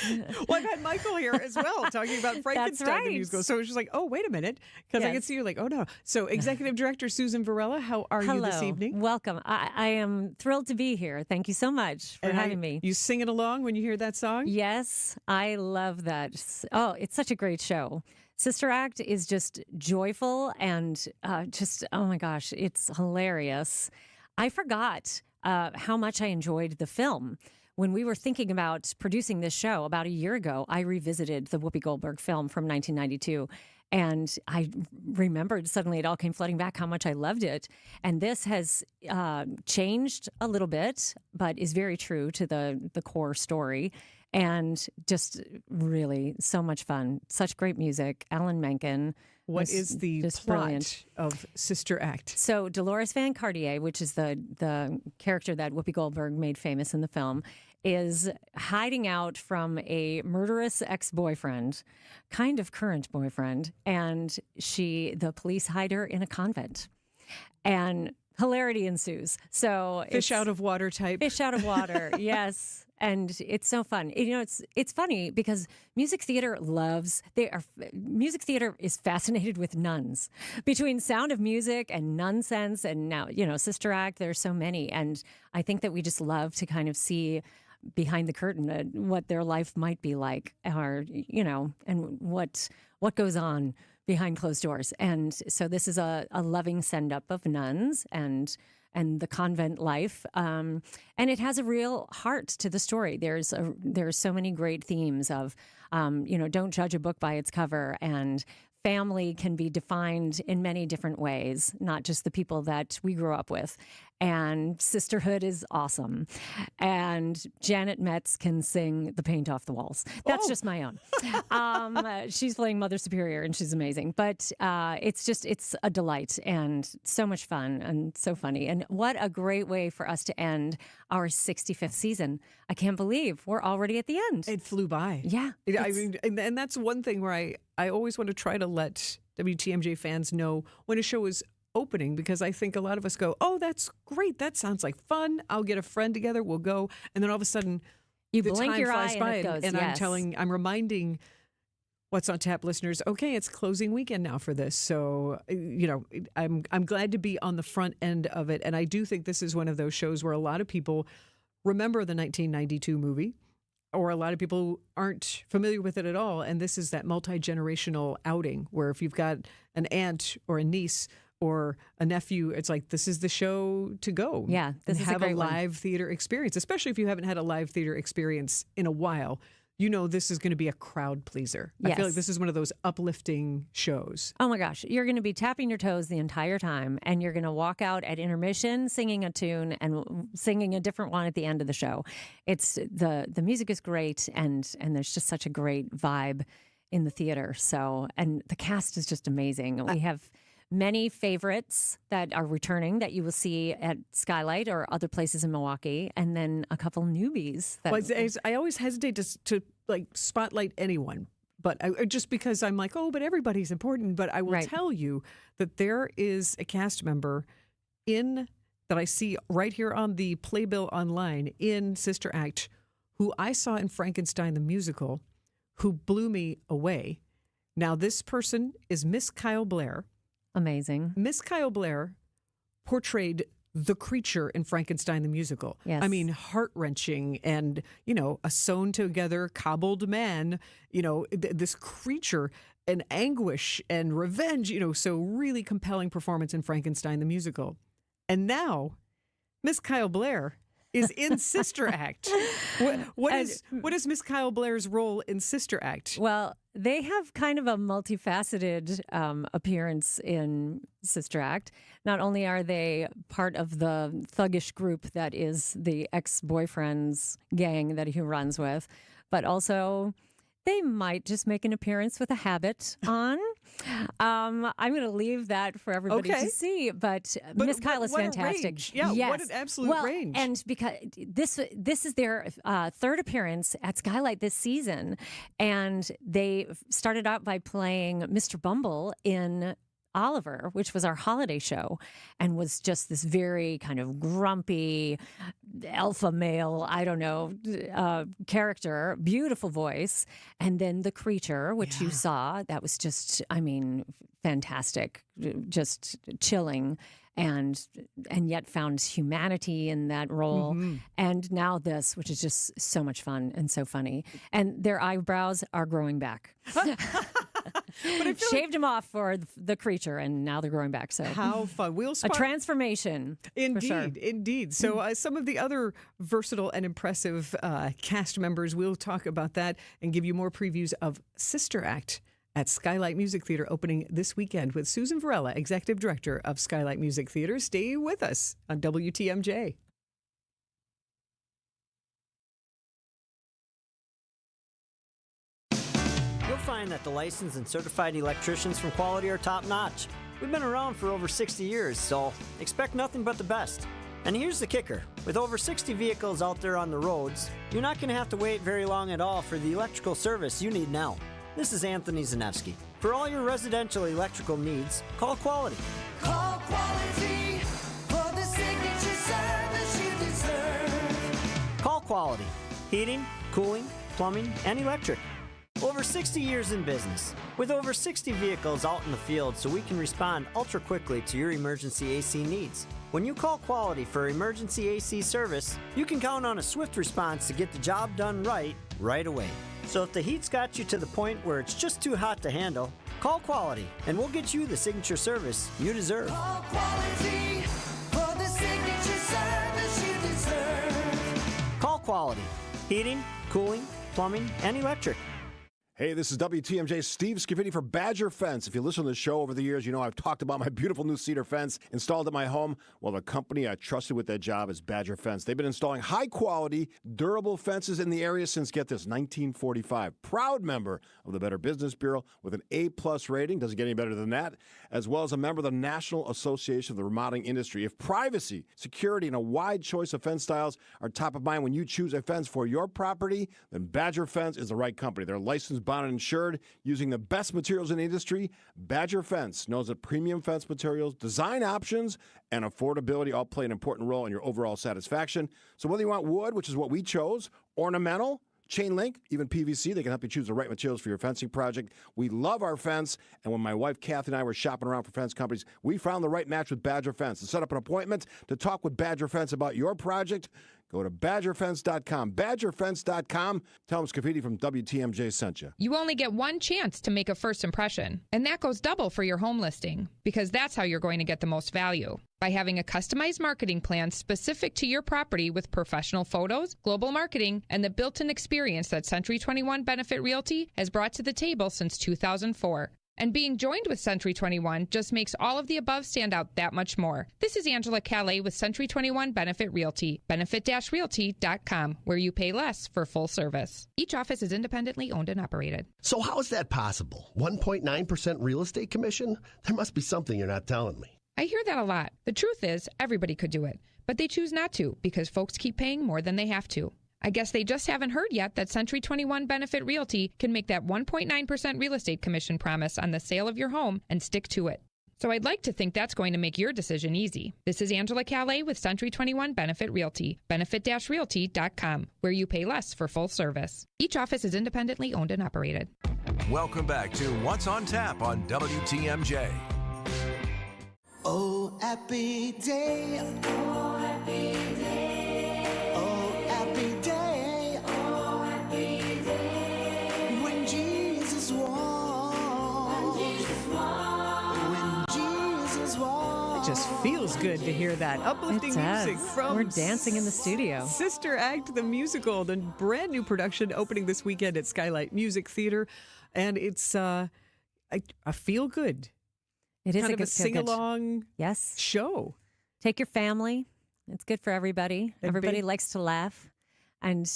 Well, I've had Michael here as well talking about Frankenstein, the musical. So it's just like, oh, wait a minute. Because I Yes. can see you're like, oh, no. So executive director Susan Varela, how are you this evening? Welcome. I am thrilled to be here. Thank you so much for having me. You singing along when you hear that song? Yes, I love that. Oh, it's such a great show. Sister Act is just joyful and oh my gosh, it's hilarious. I forgot how much I enjoyed the film. When we were thinking about producing this show about a year ago, I revisited the Whoopi Goldberg film from 1992. And I remembered suddenly it all came flooding back how much I loved it. And this has changed a little bit, but is very true to the core story. And just really so much fun. Such great music. Alan Menken. What is the plot brilliant. of Sister Act? So Dolores Van Cartier, which is the character that Whoopi Goldberg made famous in the film, is hiding out from a murderous ex-boyfriend, kind of current boyfriend, and the police hide her in a convent. And hilarity ensues. So Fish out of water type. Fish out of water, yes. And it's so fun. It's funny because music theater is fascinated with nuns. Between Sound of Music and Nonsense and now, Sister Act, there's so many. And I think that we just love to kind of see behind the curtain what their life might be like, or, and what goes on behind closed doors. And so this is a loving send-up of nuns and the convent life, and it has a real heart to the story. There's so many great themes of, don't judge a book by its cover, and family can be defined in many different ways, not just the people that we grew up with. And sisterhood is awesome. And Janet Metz can sing The Paint Off the Walls. That's just my own. She's playing Mother Superior, and she's amazing. But it's a delight and so much fun and so funny. And what a great way for us to end our 65th season. I can't believe we're already at the end. It flew by. Yeah. I mean, and that's one thing where I always want to try to let WTMJ fans know when a show is opening, because I think a lot of us go, oh, that's great. That sounds like fun. I'll get a friend together. We'll go. And then all of a sudden, you the blink time your flies eye by, and it goes, and yes. I'm reminding What's on Tap listeners, okay, it's closing weekend now for this. So, I'm glad to be on the front end of it. And I do think this is one of those shows where a lot of people remember the 1992 movie, or a lot of people aren't familiar with it at all. And this is that multi-generational outing where if you've got an aunt or a niece or a nephew, it's like, this is the show to go. Yeah, this is have a great live theater experience, especially if you haven't had a live theater experience in a while. This is going to be a crowd pleaser. Yes. I feel like this is one of those uplifting shows. Oh my gosh, you're going to be tapping your toes the entire time, and you're going to walk out at intermission singing a tune and singing a different one at the end of the show. It's the music is great, and there's just such a great vibe in the theater. So, and the cast is just amazing. We have many favorites that are returning that you will see at Skylight or other places in Milwaukee, and then a couple newbies. I always hesitate to like spotlight anyone, but just because I'm like, oh, but everybody's important. But I will tell you that there is a cast member that I see right here on the playbill online in Sister Act, who I saw in Frankenstein the Musical, who blew me away. Now, this person is Miss Kyle Blair. Amazing. Miss Kyle Blair portrayed the creature in Frankenstein the Musical. Yes. I mean, heart-wrenching and, a sewn-together, cobbled man, this creature and anguish and revenge, so really compelling performance in Frankenstein the Musical. And now, Miss Kyle Blair is in Sister Act. What is Miss Kyle Blair's role in Sister Act? Well, they have kind of a multifaceted appearance in Sister Act. Not only are they part of the thuggish group that is the ex-boyfriend's gang that he runs with, but also they might just make an appearance with a habit on. I'm going to leave that for everybody to see. But Miss Kyle is fantastic. Yeah, yes. What an absolute range. And because this is their third appearance at Skylight this season, and they started out by playing Mr. Bumble in Oliver, which was our holiday show, and was just this very kind of grumpy alpha male, character, beautiful voice. And then the creature, which you saw, that was just, fantastic, just chilling. And yet found humanity in that role. Mm-hmm. And now this, which is just so much fun and so funny. And their eyebrows are growing back. But shaved them off for the creature, and now they're growing back. So how fun! A transformation, indeed, for sure. Indeed. So some of the other versatile and impressive cast members, we'll talk about that and give you more previews of Sister Act at Skylight Music Theater, opening this weekend with Susan Varela, Executive Director of Skylight Music Theater. Stay with us on WTMJ. You'll find that the licensed and certified electricians from Quality are top-notch. We've been around for over 60 years, so expect nothing but the best. And here's the kicker. With over 60 vehicles out there on the roads, you're not going to have to wait very long at all for the electrical service you need now. This is Anthony Zanevsky. For all your residential electrical needs, call Quality. Call Quality for the signature service you deserve. Call Quality. Heating, cooling, plumbing, and electric. Over 60 years in business, with over 60 vehicles out in the field so we can respond ultra quickly to your emergency AC needs. When you call Quality for emergency AC service, you can count on a swift response to get the job done right away. So if the heat's got you to the point where it's just too hot to handle, call Quality and we'll get you the signature service you deserve. Call Quality for the signature service you deserve. Call Quality. Heating, cooling, plumbing, and electric. Hey, this is WTMJ's Steve Scavini for Badger Fence. If you listen to the show over the years, you know I've talked about my beautiful new cedar fence installed at my home. Well, the company I trusted with that job is Badger Fence. They've been installing high-quality, durable fences in the area since, get this, 1945. Proud member of the Better Business Bureau with an A-plus rating. Doesn't get any better than that. As well as a member of the National Association of the Remodeling Industry. If privacy, security, and a wide choice of fence styles are top of mind when you choose a fence for your property, then Badger Fence is the right company. They're licensed, bonded, and insured, using the best materials in the industry. Badger Fence knows that premium fence materials, design options, and affordability all play an important role in your overall satisfaction. So whether you want wood, which is what we chose, ornamental, chain link, even PVC, they can help you choose the right materials for your fencing project. We love our fence, and when my wife Kathy and I were shopping around for fence companies, we found the right match with Badger Fence. To set up an appointment to talk with Badger Fence about your project, go to badgerfence.com. Badgerfence.com. Tell them Scafidi from WTMJ sent you. You only get one chance to make a first impression, and that goes double for your home listing, because that's how you're going to get the most value. By having a customized marketing plan specific to your property with professional photos, global marketing, and the built-in experience that Century 21 Benefit Realty has brought to the table since 2004. And being joined with Century 21 just makes all of the above stand out that much more. This is Angela Calais with Century 21 Benefit Realty, benefit-realty.com, where you pay less for full service. Each office is independently owned and operated. So how is that possible? 1.9% real estate commission? There must be something you're not telling me. I hear that a lot. The truth is, everybody could do it, but they choose not to because folks keep paying more than they have to. I guess they just haven't heard yet that Century 21 Benefit Realty can make that 1.9% real estate commission promise on the sale of your home and stick to it. So I'd like to think that's going to make your decision easy. This is Angela Calais with Century 21 Benefit Realty, benefit-realty.com, where you pay less for full service. Each office is independently owned and operated. Welcome back to What's on Tap on WTMJ. Oh, happy day. Oh, happy day. Oh, happy day. Oh, happy day. When Jesus walked. When Jesus walked. When Jesus walked. It just feels good to hear that uplifting It does. music from We're dancing in the studio. Sister Act, the musical, the brand new production opening this weekend at Skylight Music Theater. And it's a feel good. It is kind a of good a sing-along show. Take your family. It's good for everybody. Everybody likes to laugh. And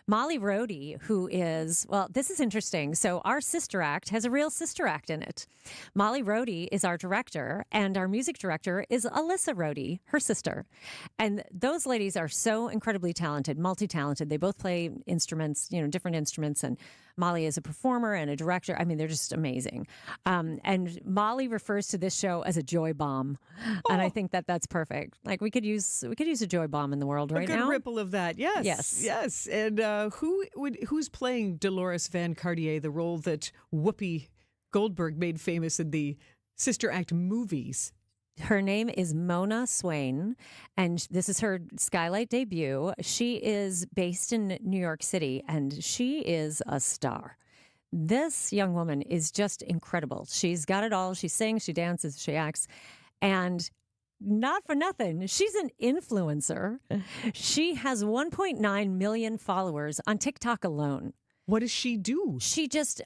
Molly Rohde, who is, well, this is interesting. So our sister act has a real sister act in it. Molly Rohde is our director, and our music director is Alyssa Rohde, her sister. And those ladies are so incredibly talented, multi-talented. They both play instruments, different instruments. And Molly is a performer and a director. I mean, they're just amazing. And Molly refers to this show as a joy bomb. And I think that that's perfect. Like we could use a joy bomb in the world right now. A good ripple of that. Yes. And who's playing Dolores Van Cartier, the role that Whoopi Goldberg made famous in the Sister Act movies? Her name is Mona Swain, and this is her Skylight debut. She is based in New York City, and she is a star. This young woman is just incredible. She's got it all. She sings, she dances, she acts, and not for nothing, she's an influencer. She has 1.9 million followers on TikTok alone. What does she do? She just,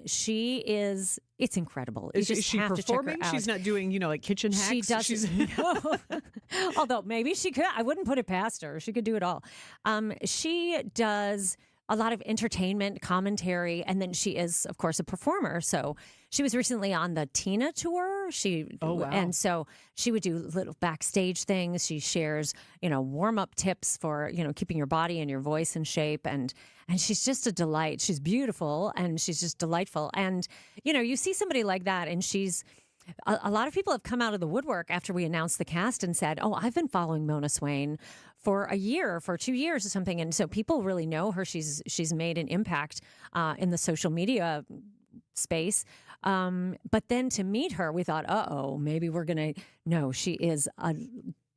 she is, it's incredible. You Is just she have performing? To check her out. She's not doing, like kitchen hacks? She doesn't. No. Although maybe she could. I wouldn't put it past her. She could do it all. She does a lot of entertainment commentary, and then she is, of course, a performer. So she was recently on the Tina tour. And so she would do little backstage things. She shares, warm-up tips for, keeping your body and your voice in shape. And she's just a delight. She's beautiful, and she's just delightful. And, you see somebody like that, and she's... A lot of people have come out of the woodwork after we announced the cast and said, "Oh, I've been following Mona Swain for a year, for 2 years or something." And so people really know her. She's made an impact in the social media space. But then to meet her, we thought, maybe we're going to... No, she is a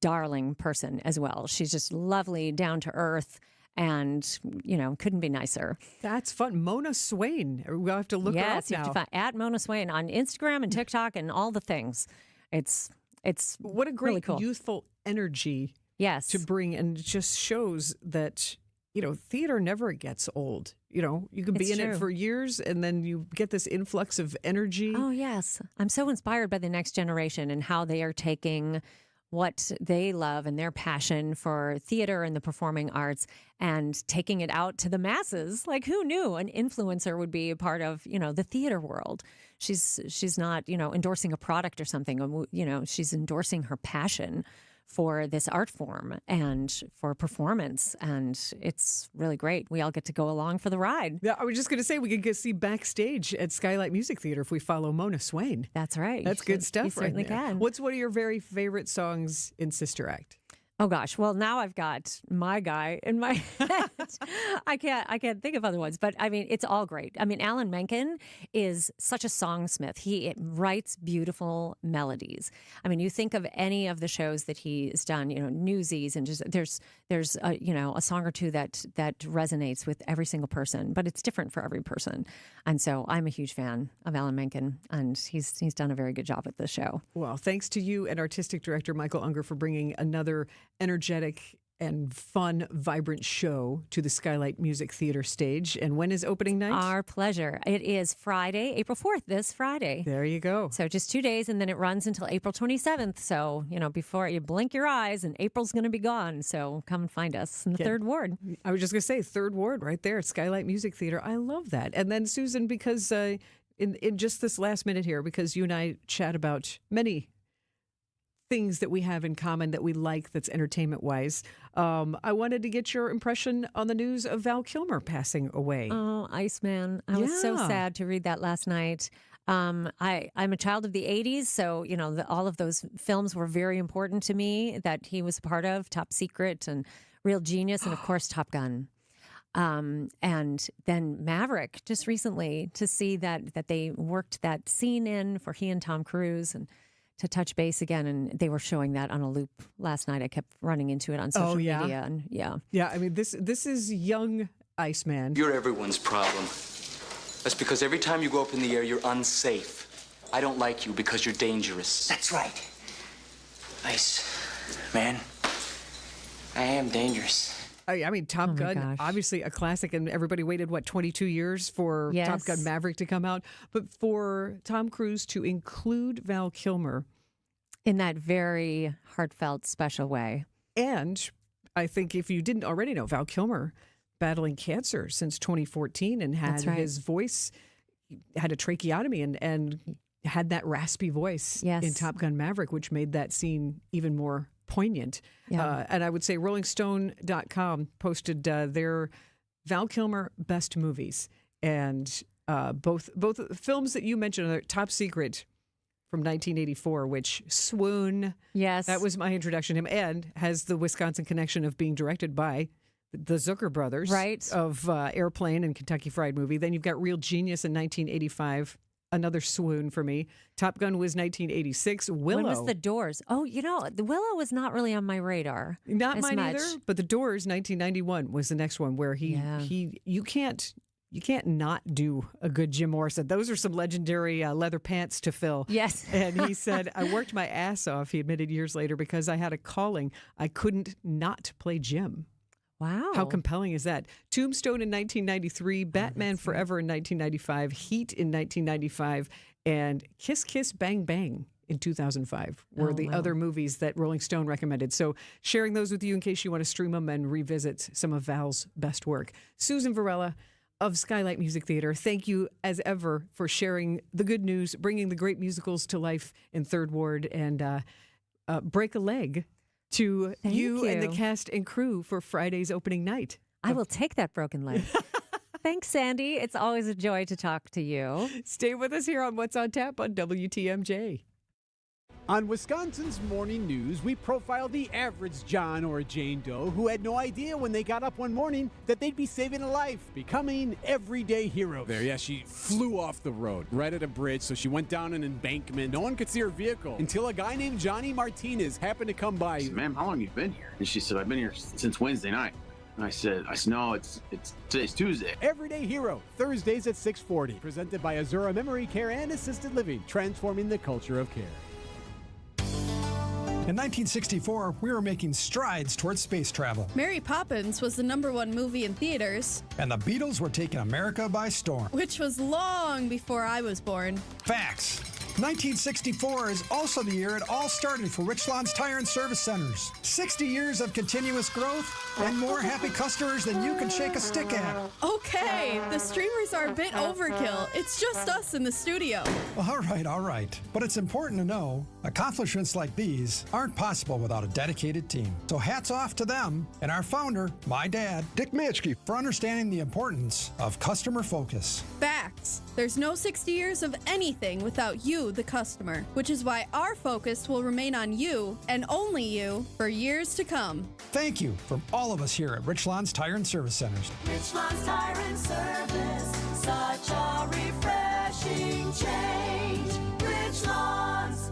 darling person as well. She's just lovely, down to earth. And, couldn't be nicer. That's fun. Mona Swain. We'll have to look her up now. Yes, you have to find at Mona Swain on Instagram and TikTok and all the things. It's what a great really cool. youthful energy yes. to bring, and it just shows that, theater never gets old. You can be It's in it true. for years, and then you get this influx of energy. Oh, yes. I'm so inspired by the next generation and how they are taking what they love and their passion for theater and the performing arts and taking it out to the masses. Like, who knew an influencer would be a part of, the theater world? She's not, endorsing a product or something. She's endorsing her passion for this art form and for performance. And it's really great. We all get to go along for the ride. Yeah, I was just going to say we could go see backstage at Skylight Music Theater if we follow Mona Swain. That's right. That's good stuff. You certainly right there. can. What's one of your very favorite songs in Sister Act? Oh gosh. Well, now I've got my guy in my head. I can't think of other ones, but it's all great. Alan Menken is such a songsmith. He writes beautiful melodies. You think of any of the shows that he's done, Newsies, and just there's a song or two that resonates with every single person, but it's different for every person. And so I'm a huge fan of Alan Menken, and he's done a very good job at this show. Well, thanks to you and Artistic Director Michael Unger for bringing another energetic and fun, vibrant show to the Skylight Music Theater stage. And when is opening night? Our pleasure. It is Friday, April 4th, this Friday. There you go. So just 2 days, and then it runs until April 27th. So, before you blink your eyes, and April's going to be gone. So come and find us in the Third Ward. I was just going to say, Third Ward right there at Skylight Music Theater. I love that. And then, Susan, because in just this last minute here, because you and I chat about many things that we have in common that we like, that's entertainment-wise. I wanted to get your impression on the news of Val Kilmer passing away. Oh, Iceman. I was so sad to read that last night. I'm a child of the 80s, so, all of those films were very important to me that he was a part of, Top Secret and Real Genius, and, of course, Top Gun. And then Maverick, just recently, to see that they worked that scene in for he and Tom Cruise, and to touch base again, and they were showing that on a loop last night. I kept running into it on social media, and yeah. This is young Iceman. You're everyone's problem. That's because every time you go up in the air, you're unsafe. I don't like you because you're dangerous. That's right. Ice, man. I am dangerous. Top Gun, obviously a classic, and everybody waited, 22 years for Top Gun Maverick to come out. But for Tom Cruise to include Val Kilmer in that very heartfelt, special way. And I think if you didn't already know, Val Kilmer battling cancer since 2014 and had his voice, had a tracheotomy and had that raspy voice in Top Gun Maverick, which made that scene even more poignant. And I would say RollingStone.com posted their Val Kilmer best movies, and both films that you mentioned are Top Secret from 1984, which swoon. Yes, that was my introduction to him, and has the Wisconsin connection of being directed by the Zucker brothers, right? Of Airplane and Kentucky Fried Movie. Then you've got Real Genius in 1985. Another swoon for me. Top Gun was 1986. Willow. When was The Doors? Oh, the Willow was not really on my radar. Not mine either. But The Doors, 1991 was the next one where you can't not do a good Jim Morrison. Those are some legendary leather pants to fill. Yes. And he said, I worked my ass off, he admitted years later, because I had a calling. I couldn't not play Jim. Wow. How compelling is that? Tombstone in 1993, Batman Forever in 1995, Heat in 1995, and Kiss Kiss Bang Bang in 2005 were the other movies that Rolling Stone recommended. So sharing those with you in case you want to stream them and revisit some of Val's best work. Susan Varela of Skylight Music Theater, thank you as ever for sharing the good news, bringing the great musicals to life in Third Ward, and break a leg to you and the cast and crew for Friday's opening night. I will take that broken leg. Thanks, Sandy. It's always a joy to talk to you. Stay with us here on What's on Tap on WTMJ. On Wisconsin's Morning News, we profile the average John or Jane Doe who had no idea when they got up one morning that they'd be saving a life, becoming everyday heroes. There, yeah, she flew off the road right at a bridge, so she went down an embankment. No one could see her vehicle Until a guy named Johnny Martinez happened to come by. I said, ma'am, how long have you been here? And she said, I've been here since Wednesday night. And I said, no, today's Tuesday. Everyday Hero, Thursdays at 6:40. Presented by Azura Memory Care and Assisted Living, transforming the culture of care. In 1964, we were making strides towards space travel. Mary Poppins was the #1 movie in theaters. And the Beatles were taking America by storm. Which was long before I was born. Facts. 1964 is also the year it all started for Richland's Tire and Service Centers. 60 years of continuous growth and more happy customers than you can shake a stick at. Okay, the streamers are a bit overkill. It's just us in the studio. All right. But it's important to know accomplishments like these aren't possible without a dedicated team. So hats off to them and our founder, my dad, Dick Matschke, for understanding the importance of customer focus. Facts. There's no 60 years of anything without you, the customer, which is why our focus will remain on you and only you for years to come. Thank you from all of us here at Richland's Tire and Service Centers. Richland's Tire and Service, such a refreshing change. Richland's.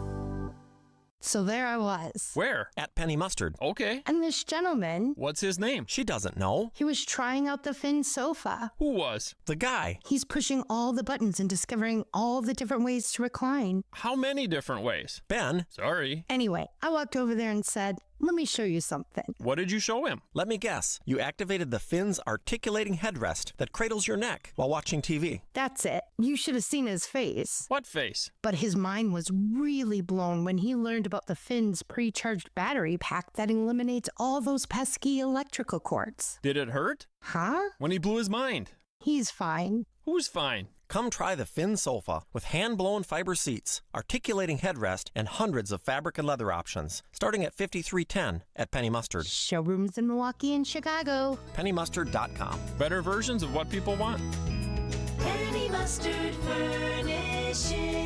So there I was. Where? At Penny Mustard. Okay. And this gentleman... What's his name? She doesn't know. He was trying out the Finn sofa. Who was? The guy. He's pushing all the buttons and discovering all the different ways to recline. How many different ways? Ben. Sorry. Anyway, I walked over there and said, let me show you something. What did you show him? Let me guess. You activated the Finn's articulating headrest that cradles your neck while watching TV. That's it. You should have seen his face. What face? But his mind was really blown when he learned about the Finn's pre-charged battery pack that eliminates all those pesky electrical cords. Did it hurt? Huh? When he blew his mind. He's fine. Who's fine? Come try the Finn sofa with hand-blown fiber seats, articulating headrest, and hundreds of fabric and leather options, starting at $53.10 at Penny Mustard. Showrooms in Milwaukee and Chicago. PennyMustard.com. Better versions of what people want. Penny Mustard Furnishing.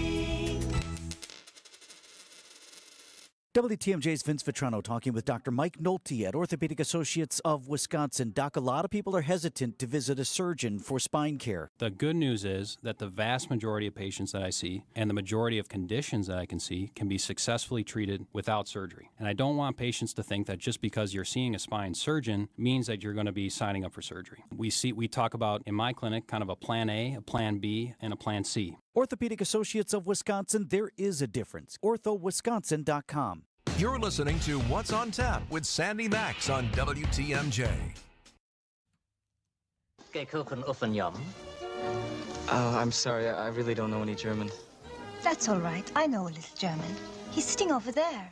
WTMJ's Vince Vitrano talking with Dr. Mike Nolte at Orthopedic Associates of Wisconsin. Doc, a lot of people are hesitant to visit a surgeon for spine care. The good news is that the vast majority of patients that I see and the majority of conditions that I can see can be successfully treated without surgery. And I don't want patients to think that just because you're seeing a spine surgeon means that you're going to be signing up for surgery. We talk about in my clinic kind of a plan A, a plan B, and a plan C. Orthopedic Associates of Wisconsin, there is a difference. orthowisconsin.com. You're listening to What's on Tap with Sandy Maxx on WTMJ. I'm sorry, I really don't know any German. That's all right. I know a little German. He's sitting over there.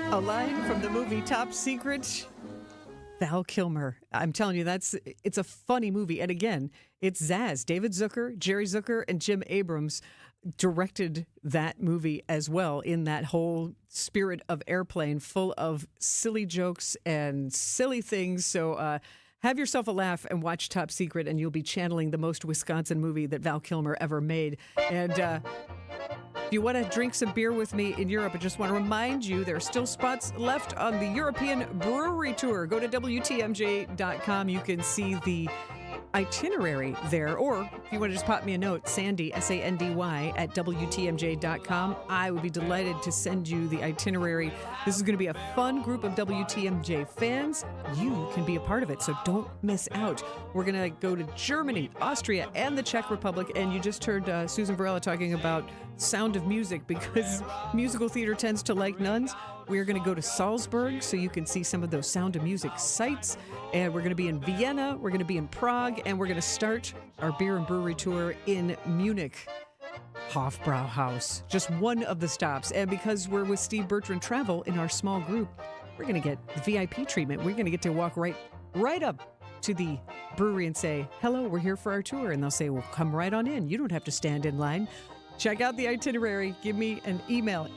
A line from the movie Top Secret. Val Kilmer. I'm telling you, it's a funny movie. And again, it's Zaz, David Zucker, Jerry Zucker, and Jim Abrams directed that movie as well, in that whole spirit of Airplane, full of silly jokes and silly things. So have yourself a laugh and watch Top Secret, and you'll be channeling the most Wisconsin movie that Val Kilmer ever made. And if you want to drink some beer with me in Europe, I just want to remind you there are still spots left on the European Brewery Tour. Go to WTMJ.com. You can see the itinerary there, or if you want to just pop me a note, Sandy, S-A-N-D-Y, at WTMJ.com. I would be delighted to send you the itinerary. This is going to be a fun group of WTMJ fans. You can be a part of it, so don't miss out. We're going to go to Germany, Austria, and the Czech Republic, and you just heard Susan Varela talking about Sound of Music, because musical theater tends to like nuns. We're going to go to Salzburg so you can see some of those Sound of Music sites. And we're going to be in Vienna, we're going to be in Prague, and we're going to start our beer and brewery tour in Munich. Hofbrauhaus, just one of the stops. And because we're with Steve Bertrand Travel in our small group, we're going to get the VIP treatment. We're going to get to walk right up to the brewery and say, hello, we're here for our tour. And they'll say, well, come right on in. You don't have to stand in line. Check out the itinerary. Give me an email,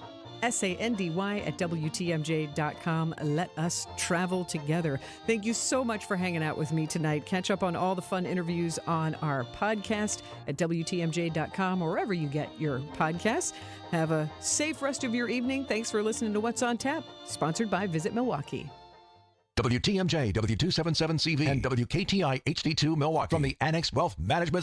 sandy@wtmj.com. Let us travel together. Thank you so much for hanging out with me tonight. Catch up on all the fun interviews on our podcast at wtmj.com or wherever you get your podcasts. Have a safe rest of your evening. Thanks for listening to What's on Tap, sponsored by Visit Milwaukee. WTMJ, W277CV, and WKTI HD2 Milwaukee from the Annex Wealth Management